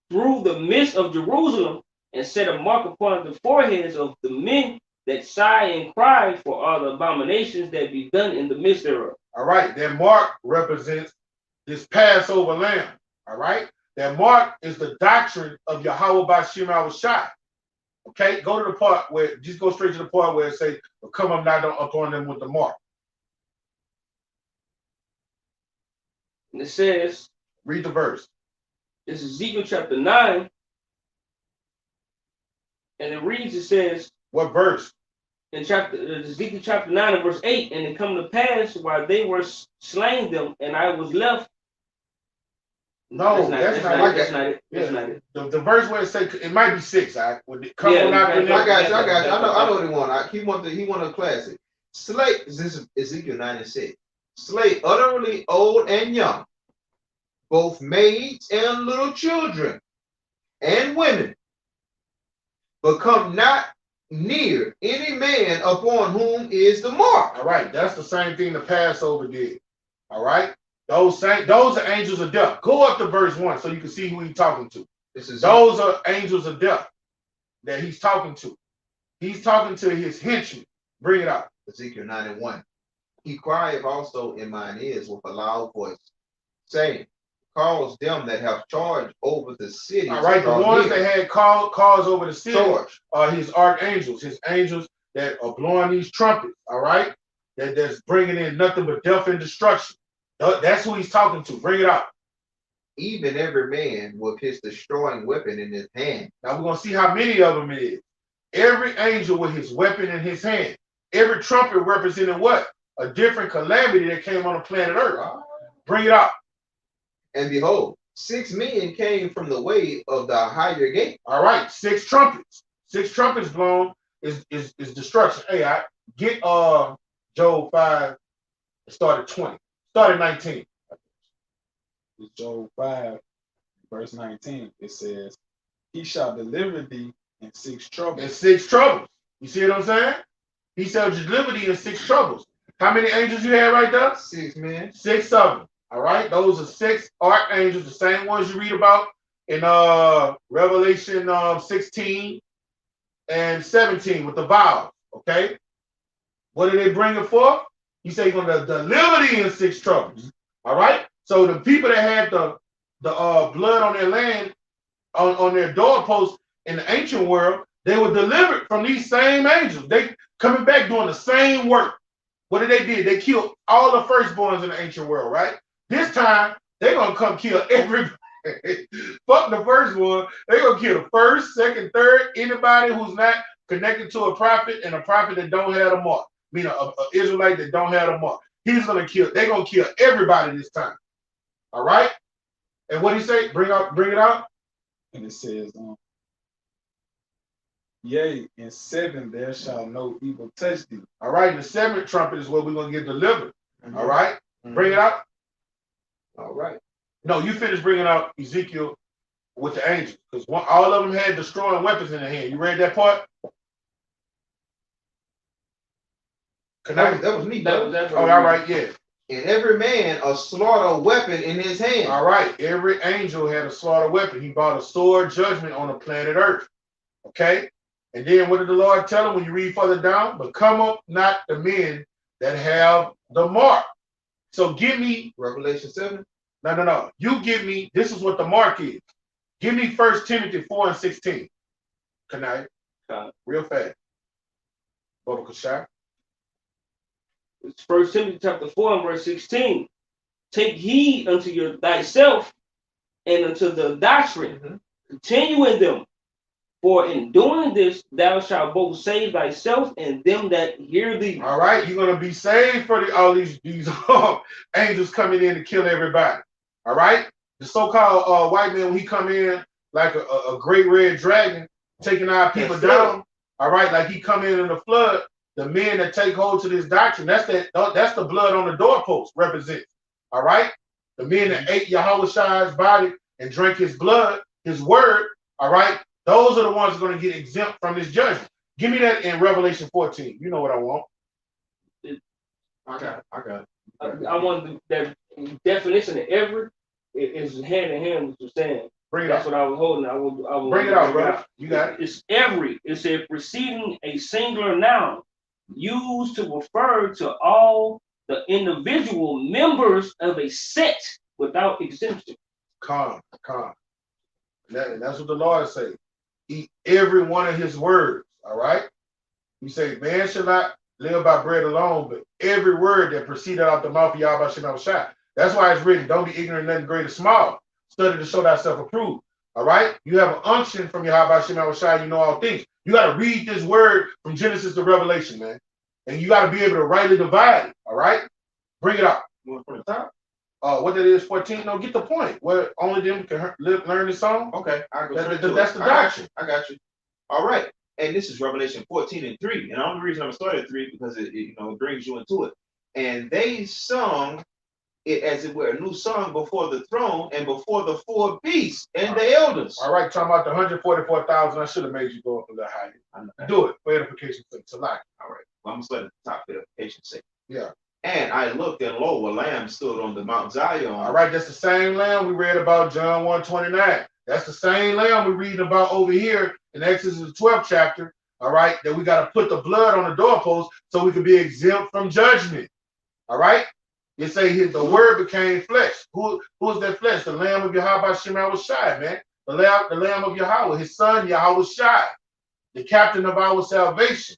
through the midst of Jerusalem, and set a mark upon the foreheads of the men that sigh and cry for all the abominations that be done in the midst thereof. All right, that mark represents this Passover lamb. All right, that mark is the doctrine of Yahweh Bashim Al-Shai. Okay, go to the part where, just go straight to the part where it says, come up not upon them with the mark. And it says, read the verse. This is Ezekiel chapter 9. And it reads, it says, what verse? In Ezekiel chapter 9 and verse 8, and it come to pass while they were slain them, and I was left. No, that's not it. The verse where it says, it might be 6. I got you. I know what he want. He want a classic. Slay. This is Ezekiel 9 and 6. Slay utterly old and young, both maids and little children, and women, but come not near any man upon whom is the mark. All right, that's the same thing the Passover did. All right, those are angels of death. Go up to verse 1 so you can see who he's talking to. Those are angels of death that he's talking to. He's talking to his henchmen. Bring it out. Ezekiel 9 and 1. He crieth also in mine ears with a loud voice, saying, cause them that have charge over the city. All right, the ones that had cause over the city are his archangels, his angels that are blowing these trumpets. All right, that's bringing in nothing but death and destruction. That's who he's talking to. Bring it out. Even every man with his destroying weapon in his hand. Now we're gonna see how many of them it is. Every angel with his weapon in his hand. Every trumpet representing what? A different calamity that came on the planet Earth. Bring it out. And behold, 6 men came from the way of the higher gate. All right, 6 trumpets. 6 trumpets blown is destruction. Hey, I get Job 5. Start at 20. Start at 19. Job 5, verse 19. It says, he shall deliver thee in 6 troubles. In 6 troubles. You see what I'm saying? He shall deliver thee in 6 troubles. How many angels you had right there? 6 men. 6 of them. All right, those are 6 archangels, the same ones you read about in Revelation 16 and 17 with the vials. Okay, what are they bringing forth? He said he's going to deliver thee in 6 troubles. All right, so the people that had the blood on their land, on their doorposts in the ancient world, they were delivered from these same angels. They coming back doing the same work. What did they do? They killed all the firstborns in the ancient world, right? This time, they're going to come kill everybody. Fuck the first one. They're going to kill the first, second, third, anybody who's not connected to a prophet and a prophet that don't have a mark. I mean, an Israelite that don't have a mark. He's going to kill, they're going to kill everybody this time. All right? And what he say? Bring it out. And it says, yea, in 7 there shall no evil touch thee. All right, the 7th trumpet is where we're going to get delivered. All right? Bring it out. All right. No, you finish bringing out Ezekiel with the angels, because all of them had destroying weapons in their hand. You read that part? That was me. All right, yeah. And every man a slaughter weapon in his hand. All right, every angel had a slaughter weapon. He brought a sword judgment on the planet Earth. Okay? And then what did the Lord tell him when you read further down? But come up not the men that have the mark. So give me Revelation 7. No. You give me, this is what the mark is. Give me 1 Timothy 4 and 16. Kanai, Con. real fast. Baba Kashai. It's 1 Timothy chapter 4 and verse 16. Take heed unto your thyself and unto the doctrine. Mhm. Continue in them. For in doing this, thou shalt both save thyself and them that hear thee. All right, you're gonna be saved for all these angels coming in to kill everybody. All right, the so-called white man when he come in like a great red dragon, taking our people down. All right, like he come in the flood. The men that take hold to this doctrine, that's the blood on the doorpost represents. All right, the men that ate Yahweh body and drank his blood, his word. All right. Those are the ones going to get exempt from this judgment. Give me that in Revelation 14. You know what I want. I got it. I want that definition of every is hand in hand with what you're saying. Bring it That's out. what I was holding. I will Bring it out, brother. You got it. It's every. It's a preceding a singular noun used to refer to all the individual members of a set without exemption. Calm. And that's what the Lord says. Eat every one of his words. All right. He says, man shall not live by bread alone, but every word that proceeded out the mouth of Yahweh Shem Shai. That's why it's written, don't be ignorant of nothing great or small. Study to show thyself approved. All right. You have an unction from Yahweh Shem Shai. You know all things. You got to read this word from Genesis to Revelation, man. And you got to be able to rightly divide it. All right. Bring it out. You want from the top? What that is, 14. No, get the point. Where only them can learn the song. Okay, I go. That's straight to the it. doctrine. I got you. All right, and this is Revelation 14 and 3. And the only reason I'm gonna start at 3 because it brings you into it. And they sung it as it were a new song before the throne and before the 4 beasts and the elders. All right, talking about the 144,000. I should have made you go up a little higher. Do it for edification's sake. All right. Well, I'm gonna start at the top for edification's sake. Yeah. And I looked, and lo, a lamb stood on the Mount Zion. All right, that's the same lamb we read about John 1:29. That's the same lamb we're reading about over here in Exodus the 12th chapter. All right, that we got to put the blood on the doorpost so we can be exempt from judgment. All right. You say the word became flesh. Who is that flesh? The lamb of Yahweh Shem Shai, man. The lamb of Yahweh, his son Yahweh Shai, the captain of our salvation.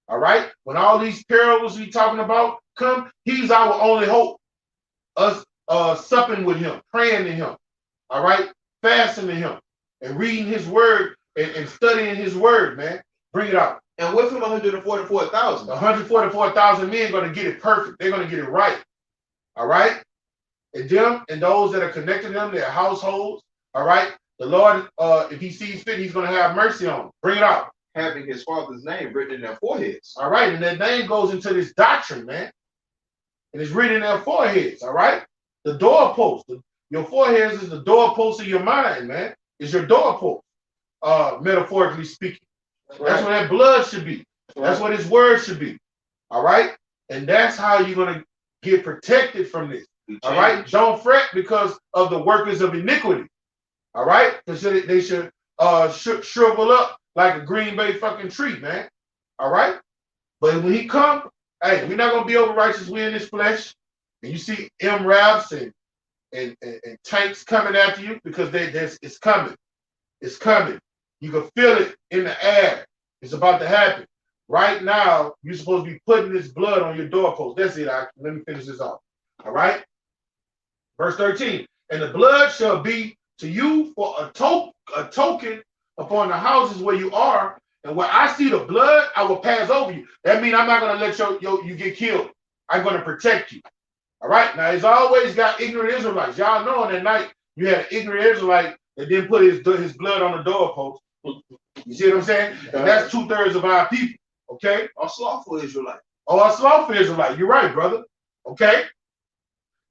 All right. When all these parables we talking about come, he's our only hope. Us supping with him, praying to him. All right. Fasting to him and reading his word and studying his word, man. Bring it out. And with him 144,000. 144,000 men going to get it perfect. They're going to get it right. All right. And them and those that are connected to them, their households. All right. The Lord, if he sees fit, he's going to have mercy on them. Bring it out. Having his father's name written in their foreheads. All right. And that name goes into this doctrine, man. And it's written in their foreheads. All right. The doorpost. Your foreheads is the doorpost of your mind, man. It's your doorpost, metaphorically speaking. That's where that blood should be. That's what his word should be. All right. And that's how you're going to get protected from this. All right. Don't fret because of the workers of iniquity. All right. Because they should shrivel up like a Green Bay fucking tree, man. All right. But when he come, hey, we're not going to be over righteous. We're in this flesh. And you see MRAPs and tanks coming after you because it's coming. It's coming. You can feel it in the air. It's about to happen. Right now, you're supposed to be putting this blood on your doorpost. That's it. Let me finish this off. All right. Verse 13. And the blood shall be to you for a token upon the houses where you are. And where I see the blood, I will pass over you. That means I'm not going to let you get killed. I'm going to protect you. All right. Now, he's always got ignorant Israelites. Y'all know on that night, you had an ignorant Israelite that didn't put his blood on the doorpost. You see what I'm saying? And that's 2/3 of our people. Okay. A slothful Israelite. Oh, a slothful Israelite. You're right, brother. Okay.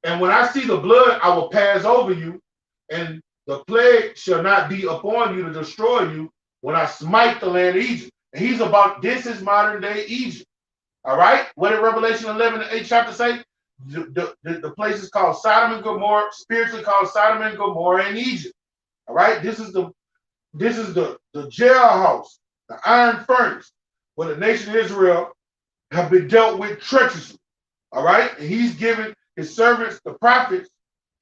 And when I see the blood, I will pass over you, and the plague shall not be upon you to destroy you when I smite the land of Egypt. And he's about, this is modern day Egypt. All right. What did Revelation 11, 8 chapter say? The place is called Sodom and Gomorrah, spiritually called Sodom and Gomorrah in Egypt. All right. This is the jailhouse, the iron furnace, where the nation of Israel have been dealt with treacherously. All right. And he's given his servants, the prophets,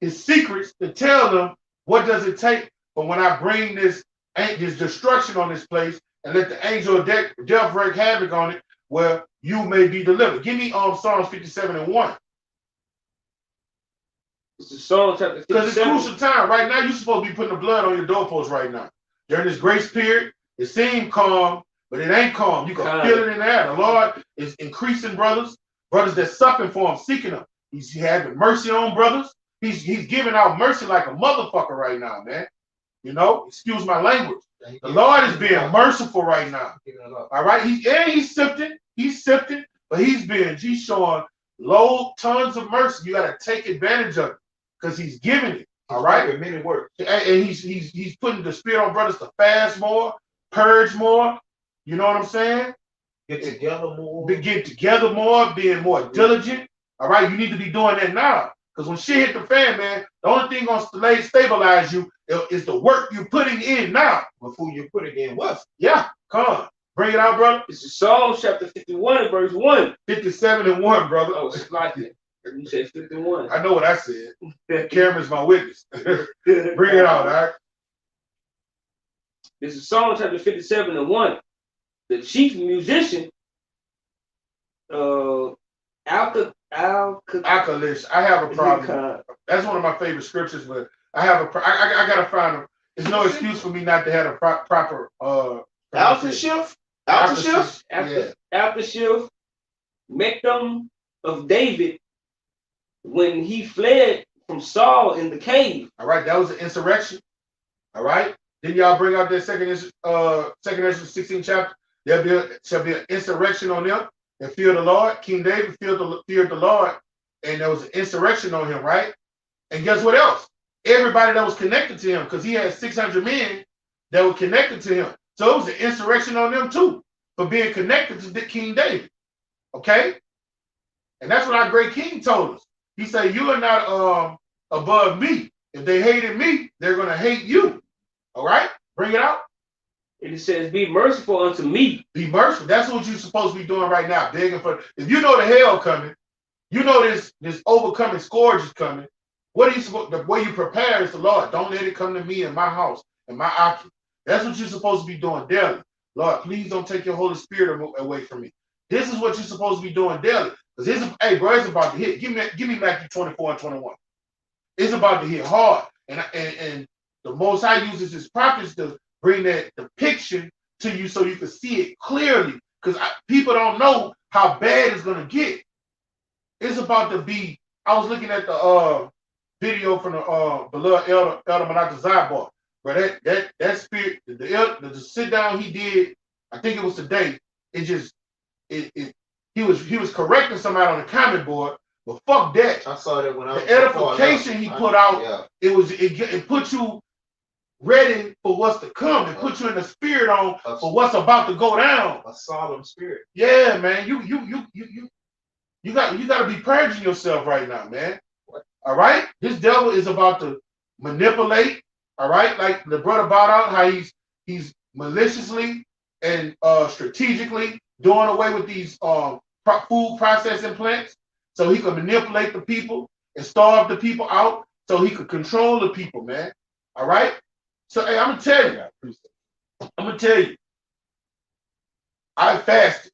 his secrets to tell them what does it take for when I bring this destruction on this place and let the angel of death wreak havoc on it, where you may be delivered. Give me Psalms 57:1. This is Psalm chapter Because it's 57. crucial time. Right now, you're supposed to be putting the blood on your doorpost right now. During this grace period, it seemed calm, but it ain't calm. You can feel it in the air. The Lord is increasing brothers that's suffering for him, seeking him. He's having mercy on brothers. He's giving out mercy like a motherfucker right now, man. You know, excuse my language. The Lord is being merciful right now. All right. He's sifting, but he's showing tons of mercy. You got to take advantage of it because he's giving it. All right. Many works. And he's putting the spirit on brothers to fast more, purge more. You know what I'm saying? Get together more. Get together more, being more diligent. All right. You need to be doing that now. Because when shit hit the fan, man, the only thing gonna stabilize you is the work you're putting in now. Before you put it in what? Yeah, come on. Bring it out, brother. This is Psalm chapter 51 and verse 1. 57:1, brother. Oh, it's like it. You said 51. I know what I said. Cameron's my witness. Bring it out, all right? This is Psalm chapter 57 and 1. The chief musician, Alkalish. I have a problem. That's one of my favorite scriptures, but I gotta find them. There's no excuse for me not to have a proper Altashift? Altashift, Mechtam of David, when he fled from Saul in the cave. All right, that was an insurrection. All right. Then y'all bring out that second Ezra 16 chapter. Shall be an insurrection on them and fear the Lord. King David feared the Lord, and there was an insurrection on him, right? And guess what else? Everybody that was connected to him, because he had 600 men that were connected to him. So it was an insurrection on them too, for being connected to King David. Okay? And that's what our great king told us. He said, you are not above me. If they hated me, they're going to hate you. All right? Bring it out. And it says, be merciful unto me. Be merciful. That's what you're supposed to be doing right now. Begging for. If you know the hell coming, you know this overcoming scourge is coming. What are you supposed? The way you prepare is the Lord. Don't let it come to me in my house, in my occupant. That's what you're supposed to be doing daily. Lord, please don't take your Holy Spirit away from me. This is what you're supposed to be doing daily. Because hey, bro, it's about to hit. Give me Matthew 24 and 21. It's about to hit hard. And the Most High uses his prophets to bring that depiction to you so you can see it clearly. Because people don't know how bad it's going to get. It's about to be. I was looking at the video from the beloved Elder Malak Zabar. But that spirit, the sit down he did, I think it was today. He was correcting somebody on the comment board, but fuck that. I saw that when I was the edification he put out. Yeah. It put you ready for what's to come. It put you in the spirit on for what's about to go down. A solemn spirit. Yeah, man. You got to be purging yourself right now, man. What? All right. This devil is about to manipulate. All right, like the brother brought out how he's maliciously and strategically doing away with these food processing plants, so he could manipulate the people and starve the people out, so he could control the people, man. All right. So hey, I'm gonna tell you, I fasted.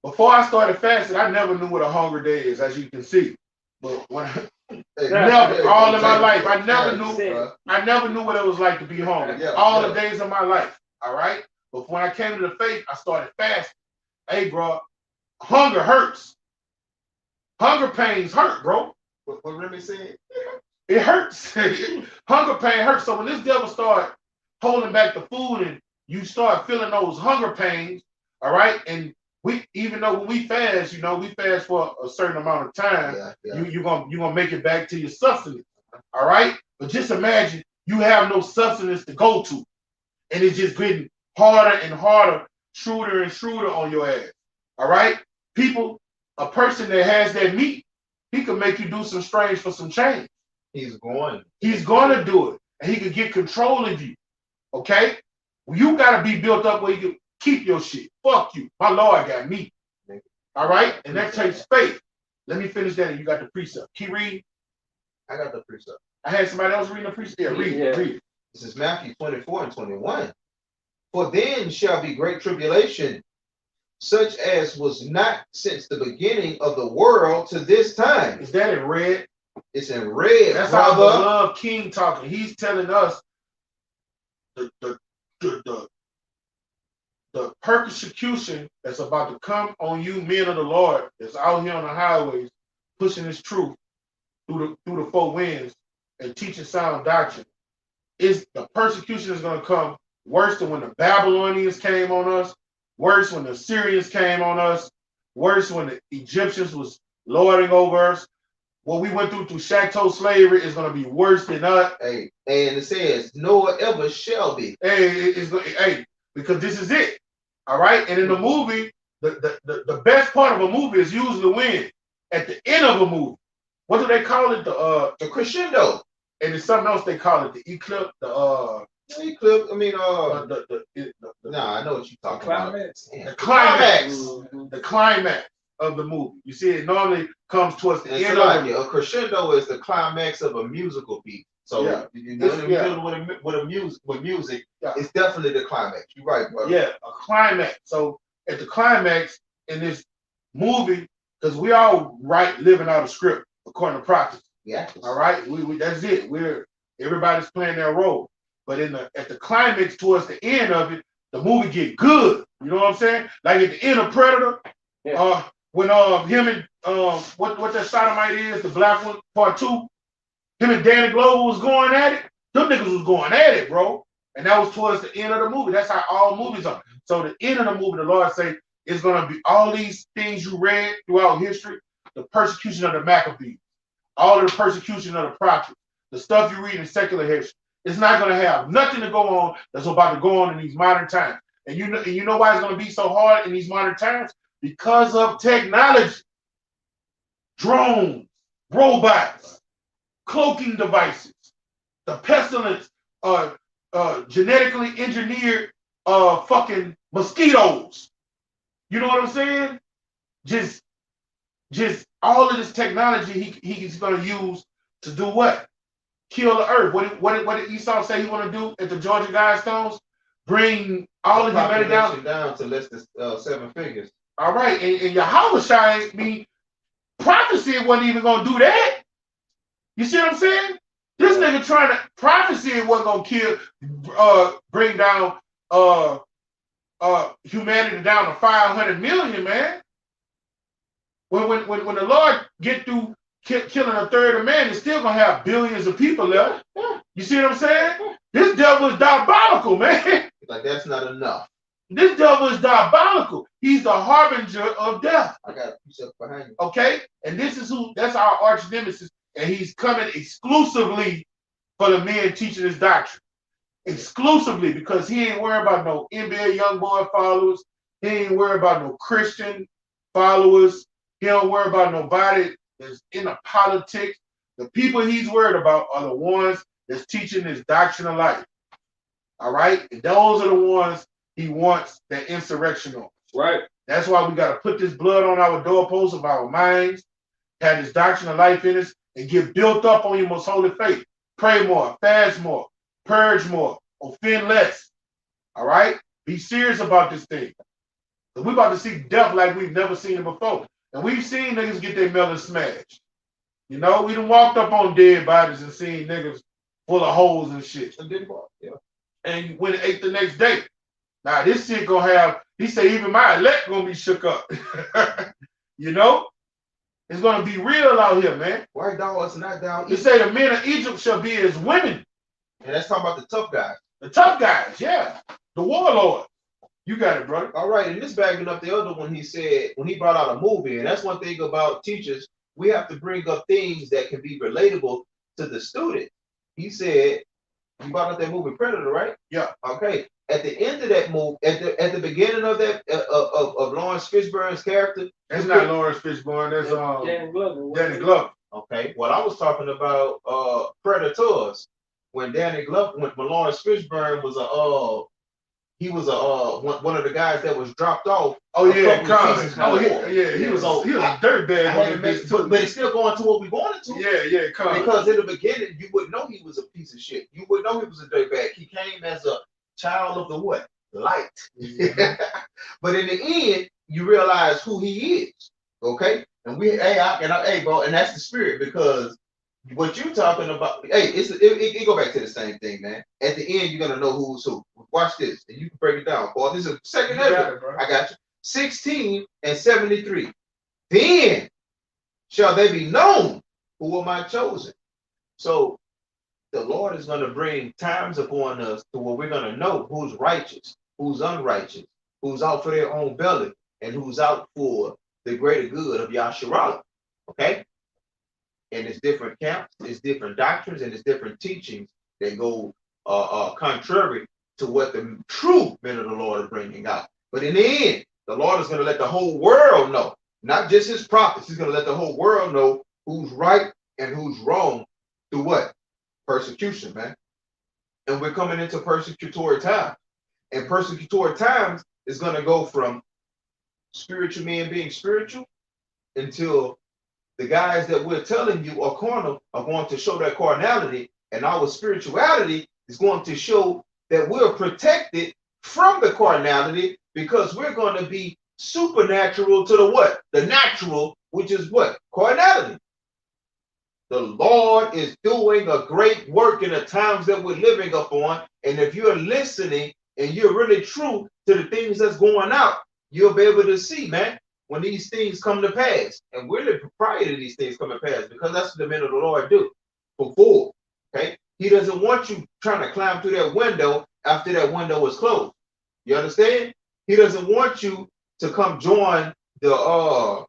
Before I started fasting, I never knew what a hunger day is, as you can see. But when all of my life, I never knew what it was like to be hungry. All the days of my life. All right. But when I came to the faith, I started fasting. Hey, bro, hunger hurts. Hunger pains hurt, bro. What Remy said? It hurts. Hunger pain hurts. So when this devil start holding back the food and you start feeling those hunger pains, all right, and even though when we fast, we fast for a certain amount of time. You're gonna make it back to your sustenance. All right. But just imagine you have no sustenance to go to, and it's just getting harder and harder, shrewder and shrewder on your ass. All right. A person that has that meat, he can make you do some strange for some change. He's going to do it, and he can get control of you. Okay. You gotta be built up where you keep your shit. Fuck you. My Lord got me. All right? And that takes faith. Let me finish that and you got the precept. Keep reading. I got the precept. I had somebody else reading the precept. Yeah, read it. This is Matthew 24 and 21. For then shall be great tribulation, such as was not since the beginning of the world to this time. Is that in red? It's in red, That's our brother. beloved King talking. He's telling us the persecution that's about to come on you, men of the Lord, that's out here on the highways pushing this truth through the four winds and teaching sound doctrine. Is the persecution is going to come worse than when the Babylonians came on us, worse when the Syrians came on us, worse when the Egyptians was lording over us. What we went through Chateau slavery is going to be worse than us. Hey, and it says, nor ever shall be. Hey, because this is it. All right. And in the movie, the best part of a movie is usually when at the end of a movie. What do they call it? The crescendo. And it's something else they call it. The eclipse. Eclipse. I mean, nah, I know what you're talking Climax. about. The climax. Mhm. The climax of the movie. You see, it normally comes towards the And end so of like, a crescendo is the climax of a musical piece. So Yeah. you know, Yeah. with music, Yeah. it's definitely the climax. You're right, bro. Yeah, a climax. So at the climax in this movie, because we all living out a script according to prophecy. Yeah. All right, we that's it. Everybody's playing their role. But at the climax towards the end of it, the movie get good. You know what I'm saying? Like at the end of Predator, Yeah. when him and what that sodomite is, the black one, part 2, him and Danny Glover was going at it. Them niggas was going at it, bro. And that was towards the end of the movie. That's how all movies are. So the end of the movie, the Lord say, is gonna be all these things you read throughout history, the persecution of the Maccabees, all of the persecution of the prophets, the stuff you read in secular history. It's not gonna have nothing to go on that's about to go on in these modern times. And you know why it's gonna be so hard in these modern times? Because of technology. Drones, robots, cloaking devices, the pestilence, genetically engineered fucking mosquitoes. You know what I'm saying? Just all of this technology he's gonna use to do what? Kill the earth. What did Esau say he want to do at the Georgia Guidestones? Bring all of humanity down to less than 7 figures. All right, and Yahushua mean prophecy wasn't even gonna do that. You see what I'm saying? This nigga trying to prophecy it wasn't gonna bring down humanity down to 500 million, man. When the Lord get through killing a third of man, it's still gonna have billions of people left. You see what I'm saying? This devil is diabolical, man. Like that's not enough. This devil is diabolical. He's the harbinger of death. I got a piece up behind you. Okay? And that's our arch nemesis. And he's coming exclusively for the men teaching his doctrine. Exclusively, because he ain't worried about no NBA young boy followers. He ain't worried about no Christian followers. He don't worry about nobody that's in the politics. The people he's worried about are the ones that's teaching his doctrine of life. All right? And those are the ones he wants that insurrection on. Right. That's why we got to put this blood on our doorposts of our minds, have this doctrine of life in us, and get built up on your most holy faith. Pray more, fast more, purge more, offend less. All right? Be serious about this thing. Because we're about to see death like we've never seen it before. And we've seen niggas get their melon smashed. You know, we done walked up on dead bodies and seen niggas full of holes and shit. Yeah. And went and ate the next day. Now this shit gonna have, he said even my elect gonna be shook up. You know? It's gonna be real out here, man. White dogs not down. He say the men of Egypt shall be as women. And that's talking about the tough guys. The tough guys, yeah. The warlord. You got it, brother. All right, and this backing up the other one he said when he brought out a movie, and that's one thing about teachers, we have to bring up things that can be relatable to the student. He said, you brought up that movie Predator, right? Yeah. Okay. At the end of that movie, at the beginning of that of Lawrence Fishburne's character, That's not Lawrence Fishburne, that's Danny Glover. Danny Glover. okay. Well, I was talking about Predators when when Lawrence Fishburne was one of the guys that was dropped off. Oh yeah, couple of seasons before. he was a dirtbag on that bitch too. But it's still going to what we going to. Yeah, Because in the beginning, you wouldn't know he was a piece of shit. You wouldn't know he was a dirtbag. He came as a child of the what? light. But in the end, you realize who he is. Okay? And hey, bro, and that's the spirit, because what you're talking about, hey, it go back to the same thing, man. At the end, you're gonna know who's who. Watch this, and you can break it down. Boy, this is a second level. I got you. 16 and 73. Then shall they be known who are my chosen. So the Lord is going to bring times upon us to where we're going to know who's righteous, who's unrighteous, who's out for their own belly, and who's out for the greater good of Yasharallah. Okay? And it's different camps, it's different doctrines, and it's different teachings that go contrary to what the true men of the Lord are bringing out. But in the end, the Lord is going to let the whole world know, not just his prophets. He's going to let the whole world know who's right and who's wrong through what? Persecution, man. And we're coming into persecutory times. And persecutory times is going to go from spiritual men being spiritual until the guys that we're telling you are carnal are going to show their carnality, and our spirituality is going to show that we're protected from the carnality, because we're going to be supernatural to the what? The natural, which is what? Carnality. The Lord is doing a great work in the times that we're living upon. And if you're listening and you're really true to the things that's going out, you'll be able to see, man, when these things come to pass. And we're the proprietor of these things coming to pass, because that's what the men of the Lord do. Before, okay? He doesn't want you trying to climb through that window after that window is closed. You understand? He doesn't want you to come join the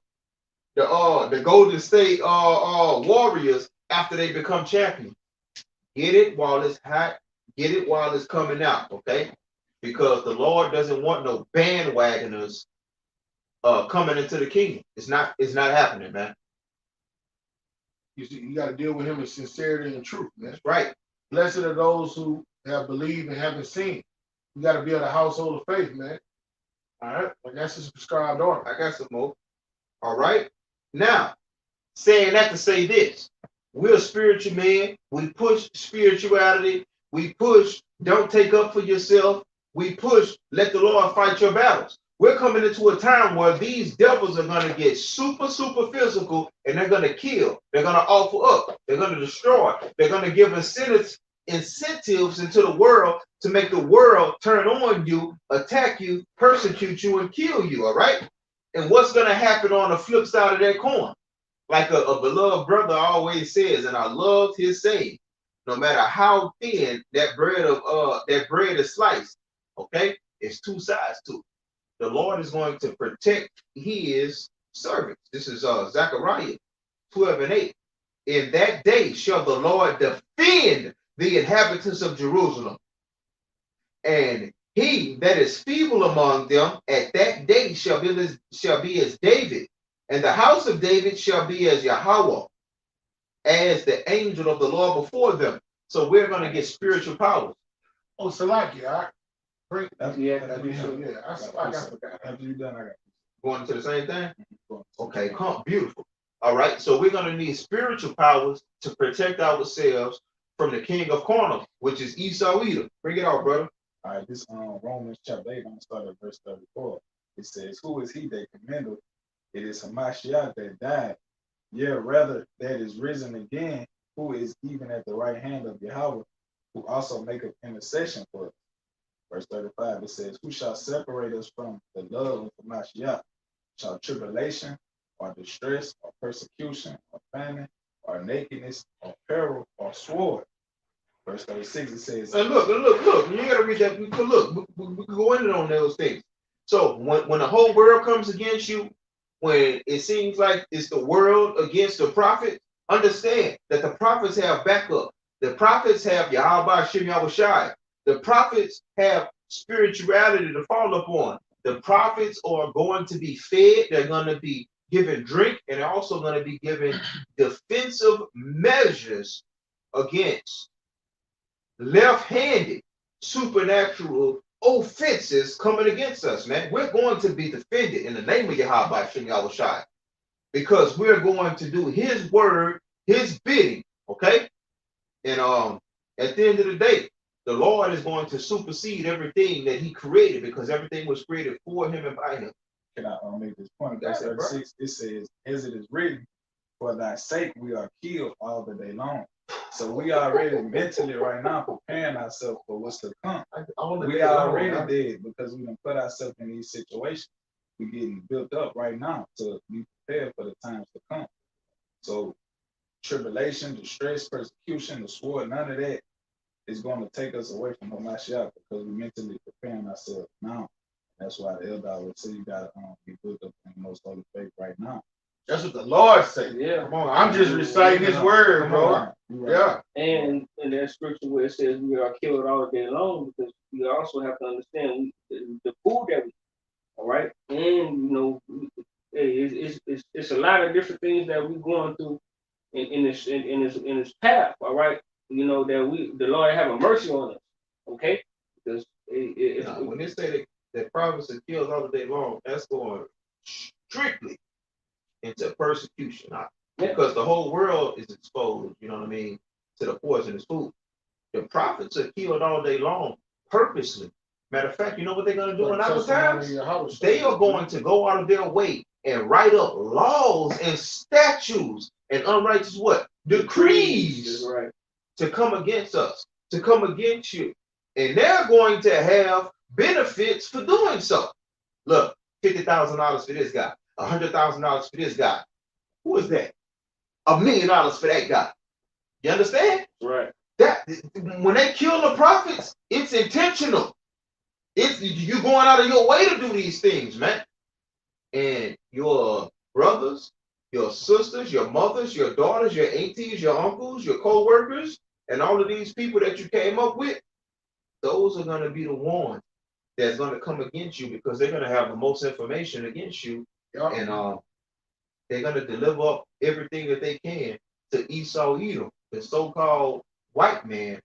Golden State Warriors after they become champions. Get it while it's hot. Get it while it's coming out, okay? Because the Lord doesn't want no bandwagoners coming into the kingdom. It's not happening, man. You see, you got to deal with him in sincerity and truth, man. That's right. Blessed are those who have believed and haven't seen. You got to be of the household of faith, man. All right? Like that's his prescribed order. I got some more. All right? Now, saying that to say this, we're spiritual men. We push spirituality. We push don't take up for yourself. We push let the Lord fight your battles. We're coming into a time where these devils are going to get super physical, and they're going to kill. They're going to offer up. They're going to destroy. They're going to give incentives into the world to make the world turn on you, attack you, persecute you, and kill you, all right? And what's going to happen on the flip side of that coin? Like a beloved brother always says, and I love his saying, no matter how thin that bread is sliced, okay, it's two sides to it. The Lord is going to protect his servants. This is Zechariah 12:8. In that day shall the Lord defend the inhabitants of Jerusalem, and he that is feeble among them at that day shall be as David, and the house of David shall be as Yahweh, as the angel of the Lord before them. So we're going to get spiritual powers. Oh, Salakia, Yeah, I forgot. After you done, I got Going into the same thing? Okay, come beautiful. All right, so we're going to need spiritual powers to protect ourselves from the king of carnal, which is Esau Edom. Bring it out, brother. All right, this Romans chapter 8, I'm gonna start at verse 34. It says, who is he that commendeth? It is Hamashiach that died, yea, rather that is risen again, who is even at the right hand of Yahweh, who also maketh intercession for us. Verse 35, it says, who shall separate us from the love of Hamashiach? Shall tribulation, or distress, or persecution, or famine, or nakedness, or peril, or sword? Verse 36, it says, And look, you gotta read that. Look, we can go in on those things. So when the whole world comes against you, when it seems like it's the world against the prophet, understand that the prophets have backup. The prophets have Yahweh Shem Yahushai. The prophets have spirituality to fall upon. The prophets are going to be fed. They're going to be given drink, and they're also going to be given defensive measures against left-handed supernatural offenses coming against us, man. We're going to be defended in the name of Yahweh Shem Yahushai, because we're going to do his word, his bidding, okay? And at the end of the day, The Lord is going to supersede everything that he created because everything was created for him and by him. Can I make this point? Got Verse it, bro. 36, it says, as it is written, for thy sake we are killed all the day long. So we already mentally right now preparing ourselves for what's to come. We already dead because we done put ourselves in these situations. We getting built up right now to be prepared for the times to come. So tribulation, distress, persecution, the sword, none of that is going to take us away from Hamashiach because we mentally preparing ourselves now. That's why the elder would say you gotta be built up in the most holy faith right now. That's what the Lord said. Yeah. Come on, I'm just reciting his word, bro. Yeah. And in that scripture where it says we are killed all day long, because we also have to understand the food that we, all right, and it's a lot of different things that we're going through in this path, all right. That the Lord have a mercy on us, okay? Because when they say that prophets are killed all the day long, that's going strictly into persecution. Because the whole world is exposed, you know what I mean, to the poisonous food. The prophets are killed all day long purposely. Matter of fact, you know what they're going to do in our times? They are going to go out of their way and write up laws and statutes and unrighteous what? Decrees to come against us, to come against you. And they're going to have benefits for doing so. Look, $50,000 for this guy, $100,000 for this guy. Who is that? $1 million for that guy. You understand? Right. That when they kill the prophets, it's intentional. It's you going out of your way to do these things, man. And your brothers, your sisters, your mothers, your daughters, your aunties, your uncles, your co-workers, and all of these people that you came up with, those are going to be the ones that's going to come against you because they're going to have the most information against you. Yep. And they're going to deliver up everything that they can to Esau Edom, the so-called white man,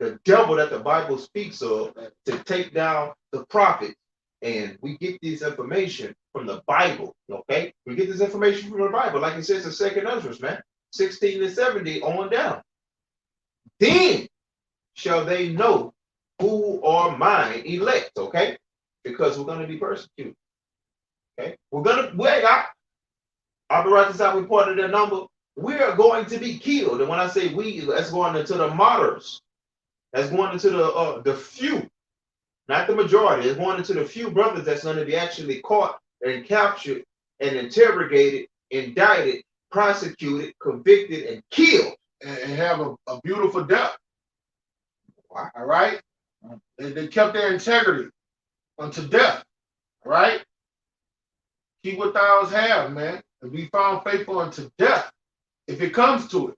the devil that the Bible speaks of, to take down the prophets. And we get this information from the Bible, okay? We get this information from the Bible, like it says in 2 Ezra, man, 16 to 70 on down. Then shall they know who are mine elect, okay? Because we're going to be persecuted, okay? I'll be right this out, we part of their number. We are going to be killed. And when I say we, that's going into the martyrs. That's going into the few, not the majority. It's going into the few brothers that's going to be actually caught and captured and interrogated, indicted, prosecuted, convicted, and killed. And have a beautiful death. All right? They kept their integrity unto death. All right? Keep what thou have, man. And be found faithful unto death. If it comes to it.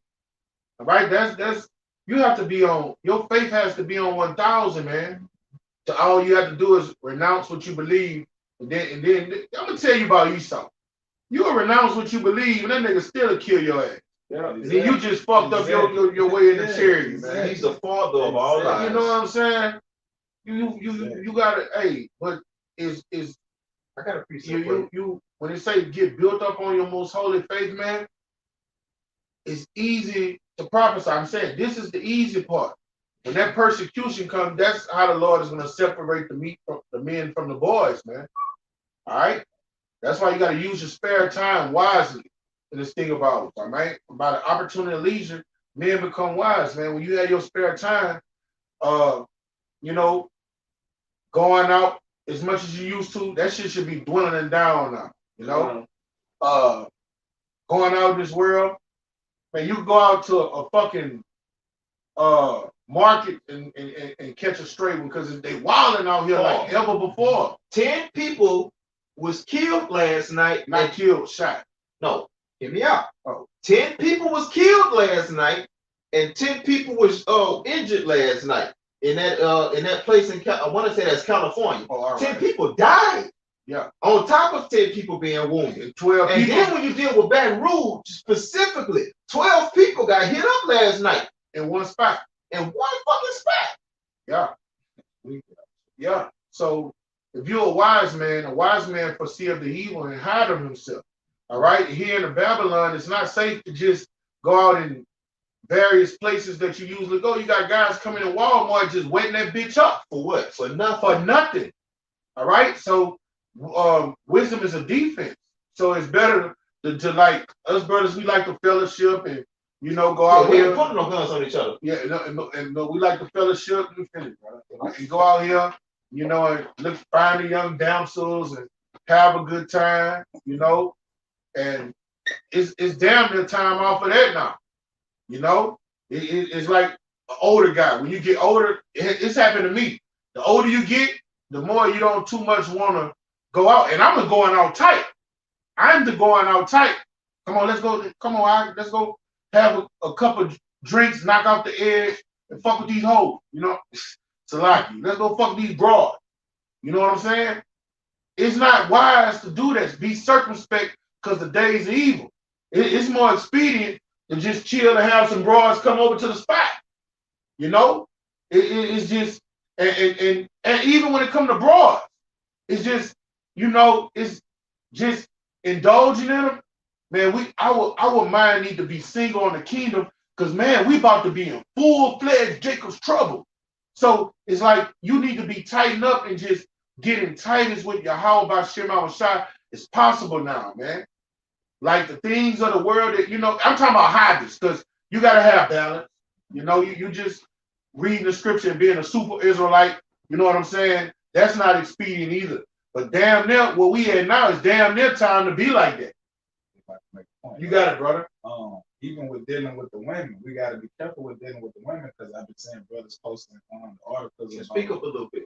All right? That's you have to be on, your faith has to be on 1,000, man. So all you have to do is renounce what you believe. And then I'm gonna tell you about Esau. You'll renounce what you believe, and that nigga still kill your ass. Yeah, and then you just fucked up your way in the charity, man. He's the father of all lies. You know what I'm saying? You gotta, hey, but is I gotta appreciate you when they say get built up on your most holy faith, man, it's easy to prophesy. I'm saying this is the easy part. When that persecution comes, that's how the Lord is gonna separate the men from the boys, man. All right? That's why you gotta use your spare time wisely in this thing about it, all right? By the opportunity of leisure, men become wise, man. When you have your spare time, going out as much as you used to, that shit should be dwindling down now, you know? Going out in this world, man, you go out to a fucking market and catch a stray one because they wilding out here like ever before. 10 people was killed last night. Not killed, shot. No, hear me out. 10 people was killed last night, and 10 people was injured last night in that place in I want to say that's California. 10 people died. Yeah. On top of 10 people being wounded. 12 and people. Then when you deal with Baton Rouge specifically, 12 people got hit up last night. In one spot. In one fucking spot. Yeah. Yeah. So if you're a wise man foreseeth the evil and hide him himself. All right. Here in Babylon, it's not safe to just go out and various places that you usually go. You got guys coming to Walmart just wetting that bitch up. For what? For nothing. For nothing. All right. So wisdom is a defense. So it's better to like us brothers, we like to fellowship and go out we here. ain't putting no guns on each other. Yeah, and we like to fellowship and go out here, and find the young damsels and have a good time, and it's damn near time off of that now. It's like an older guy. When you get older, it's happened to me. The older you get, the more you don't too much want to go out. And I'm going out tight. I'm the going out tight. Come on, let's go. Come on, let's go have a couple of drinks, knock out the edge, and fuck with these hoes. Salaki. Let's go fuck these broads. You know what I'm saying? It's not wise to do that. Be circumspect because the days are evil. It's more expedient to just chill and have some broads come over to the spot. It's just and even when it comes to broads, it's just it's just indulging in them. Man, our mind need to be single on the kingdom because man, we about to be in full-fledged Jacob's trouble. So it's like you need to be tightened up and just getting tightest with your how about Shema Shai. It's possible now, man. Like the things of the world that I'm talking about habits because you gotta have balance. You just reading the scripture and being a super Israelite. You know what I'm saying? That's not expedient either. But damn near what we at now is damn near time to be like that. You got it, brother. Even with dealing with the women, we got to be careful with dealing with the women because I've been seeing brothers posting the articles. Just speak up a little bit.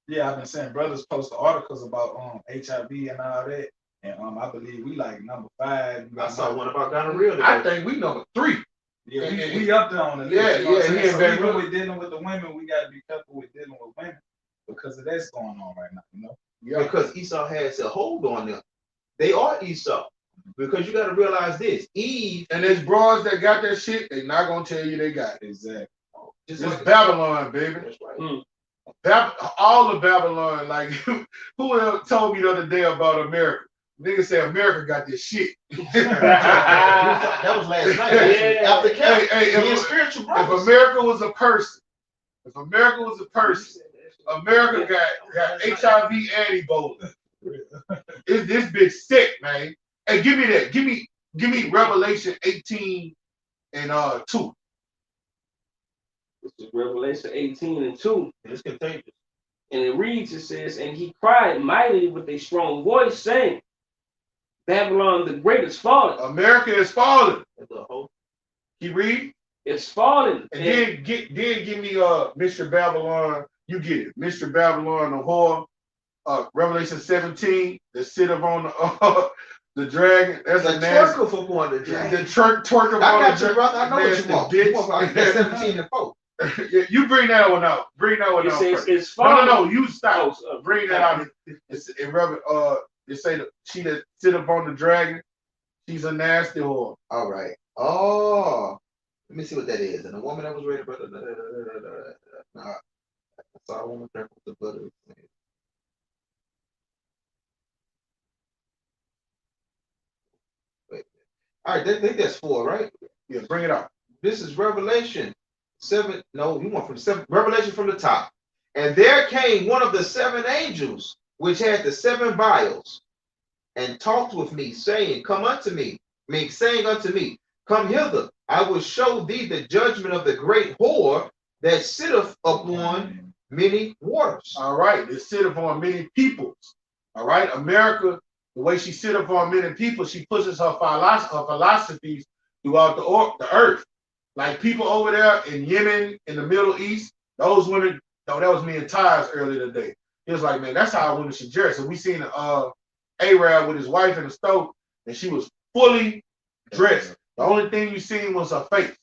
Yeah, I've been seeing brothers post the articles about HIV and all that, and I believe we like number 5. I saw one about gonorrhea today. I think we number 3. Yeah, we up there on the list. Yeah. So even with dealing with the women, we got to be careful with dealing with women because of that's going on right now. Yeah. Because Esau has a hold on them. They are Esau. Because you got to realize this. Eve. And there's broads that got that shit, they not going to tell you they got it. Exactly. It's like Babylon, baby. That's right. All of Babylon, like, who else told me the other day about America? Niggas say America got this shit. That was last night. Yeah. After Kelly. If spiritual America was a person, America got HIV and Ebola. This bitch sick, man. Hey, give me that. Give me Revelation 18 and 2. This is Revelation 18 and 2. It's contagious. And it reads, it says, and he cried mightily with a strong voice, saying, Babylon the Great is fallen. America is fallen. You read? It's fallen. And then give me Mr. Babylon. You get it. Mr. Babylon, the whore. Revelation 17, the sit up on the dragon. That's the twerker for one. The twerker. I got you, brother. I know what you want. Bitch. You want 17 and 4. Yeah, you bring that one out. Bring that one out. First. It's fallen. No. You stop. Bring that out. It's in They say that she that sit up on the dragon. She's a nasty whore. All right. Oh, let me see what that is. And the woman that was ready for I saw a woman drink with the blood of the snake. Wait. All right, I think that's 4, right? Yeah, bring it out. This is Revelation 7. No, you want from 7. Revelation from the top. And there came one of the 7 angels, which had the 7 vials, and talked with me, saying, Come unto me. Saying unto me, Come hither, I will show thee the judgment of the great whore that sitteth upon many waters. All right, it sit upon many peoples. All right, America, the way she sit upon many people, she pushes her philosophies throughout the earth. Like people over there in Yemen, in the Middle East, those women, that was me and Ty's earlier today. He was like, man, that's how women should dress. And we seen Arab with his wife in the stove, and she was fully dressed. The only thing you seen was her face.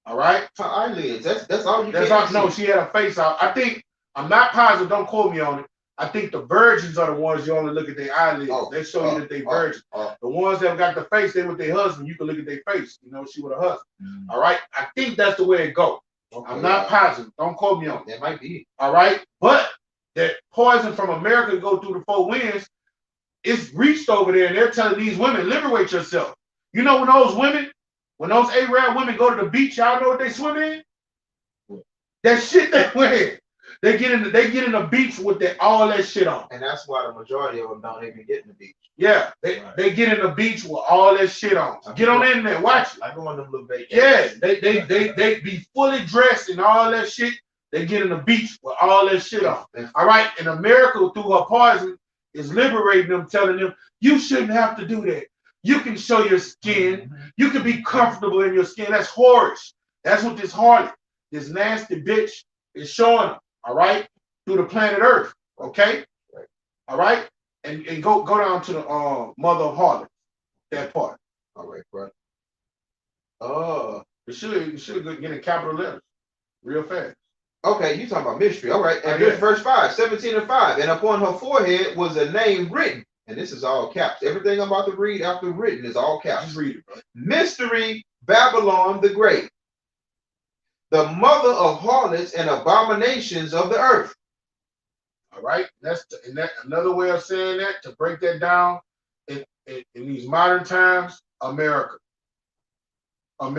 All right? Her eyelids. That's all you That's all. No, she had her face out. I think, I'm not positive, don't quote me on it. I think the virgins are the ones you only look at their eyelids. They show you that they virgins. The ones that got the face, they with their husband, you can look at their face. She with her husband. All right? I think that's the way it goes. Okay, I'm not positive. Don't quote me on it. That might be. All right? But that poison from America go through the 4 winds, it's reached over there, and they're telling these women, liberate yourself. When those women, When those Arab women go to the beach, y'all know what they swim in? That shit they wear. They get in the beach with all that shit on. And that's why the majority of them don't even get in the beach. Yeah, they get in the beach with all that shit on. Get on the internet, watch it. I go on them little vacations. Yeah, they be fully dressed and all that shit. They get in the beach with all that shit on. All right, and America through her poison is liberating them, telling them you shouldn't have to do that. You can show your skin. You can be comfortable in your skin. That's whorish. That's what this harlot, this nasty bitch, is showing them. All right, through the planet Earth. Okay, all right, and go down to the mother of harlots. That part. All right, bro. It should get in capital letters, real fast. Okay, you talking about mystery. All right, and here's verse 5, 17 and 5. And upon her forehead was a name written. And this is all caps. Everything I'm about to read after written is all caps. Just read it, bro. Mystery Babylon the Great, the mother of harlots and abominations of the earth. All right, that's another way of saying that, to break that down in these modern times. America. All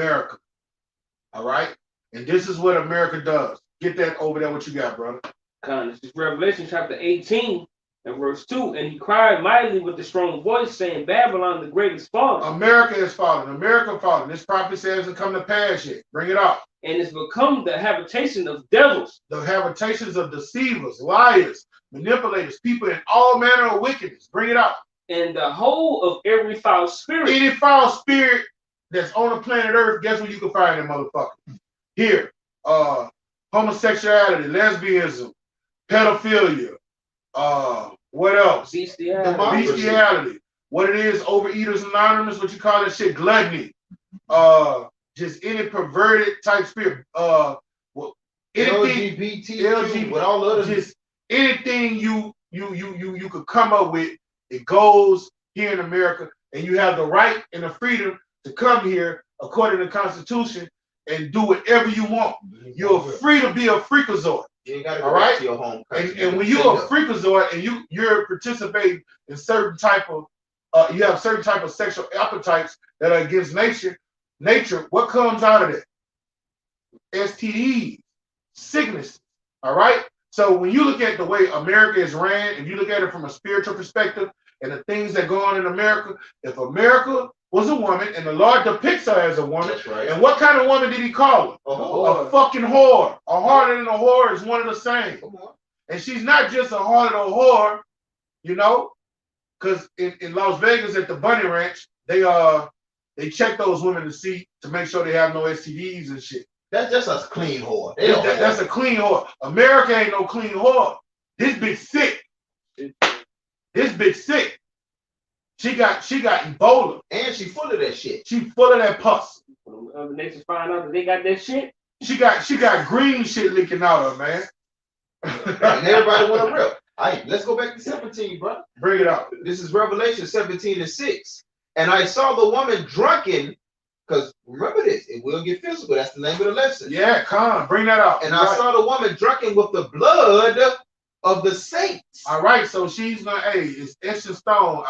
right, and this is what America does. Get that over there. What you got, brother? This is Revelation chapter 18 and verse 2. And he cried mightily with a strong voice, saying, Babylon the great is fallen. America is fallen. America fallen. This prophecy hasn't come to pass yet. Bring it up. And it's become the habitation of devils. The habitations of deceivers, liars, manipulators, people in all manner of wickedness. Bring it up. And the whole of every foul spirit. Any foul spirit that's on the planet Earth, guess where you can find that motherfucker? Here. Homosexuality, lesbianism, pedophilia, what else? Bestiality. What it is, Overeaters Anonymous, what you call that shit, gluttony. Just any perverted type spirit. Anything, LGBT, with all other, just anything you could come up with, it goes here in America, and you have the right and the freedom to come here according to the Constitution and do whatever you want. You're free to be a freakazoid. You ain't gotta go all right? to your home country. And when you're a freakazoid and you're participating in certain type of you have certain type of sexual appetites that are against nature, what comes out of that? STDs, sickness. All right. So when you look at the way America is ran, and you look at it from a spiritual perspective and the things that go on in America, if America was a woman and the Lord depicts her as a woman, right. And what kind of woman did he call her? A fucking whore. A harlot and a whore is one of the same. And she's not just a harlot or a whore, you know, because in Las Vegas at the Bunny Ranch, they check those women to make sure they have no STDs and shit. That's just a clean whore. That's a clean whore. America ain't no clean whore. This bitch sick. This bitch sick. She got Ebola. And she full of that shit. She full of that pus. When other nations find out that they got that shit. She got green shit leaking out of her, man. And everybody want to rip. All right, let's go back to 17, bro. Bring it out. This is Revelation 17 and 6. And I saw the woman drunken, because remember this, it will get physical. That's the name of the lesson. Yeah, come on, bring that out. And I saw the woman drunken with the blood of the saints. All right, so she's gonna, it's etched in stone.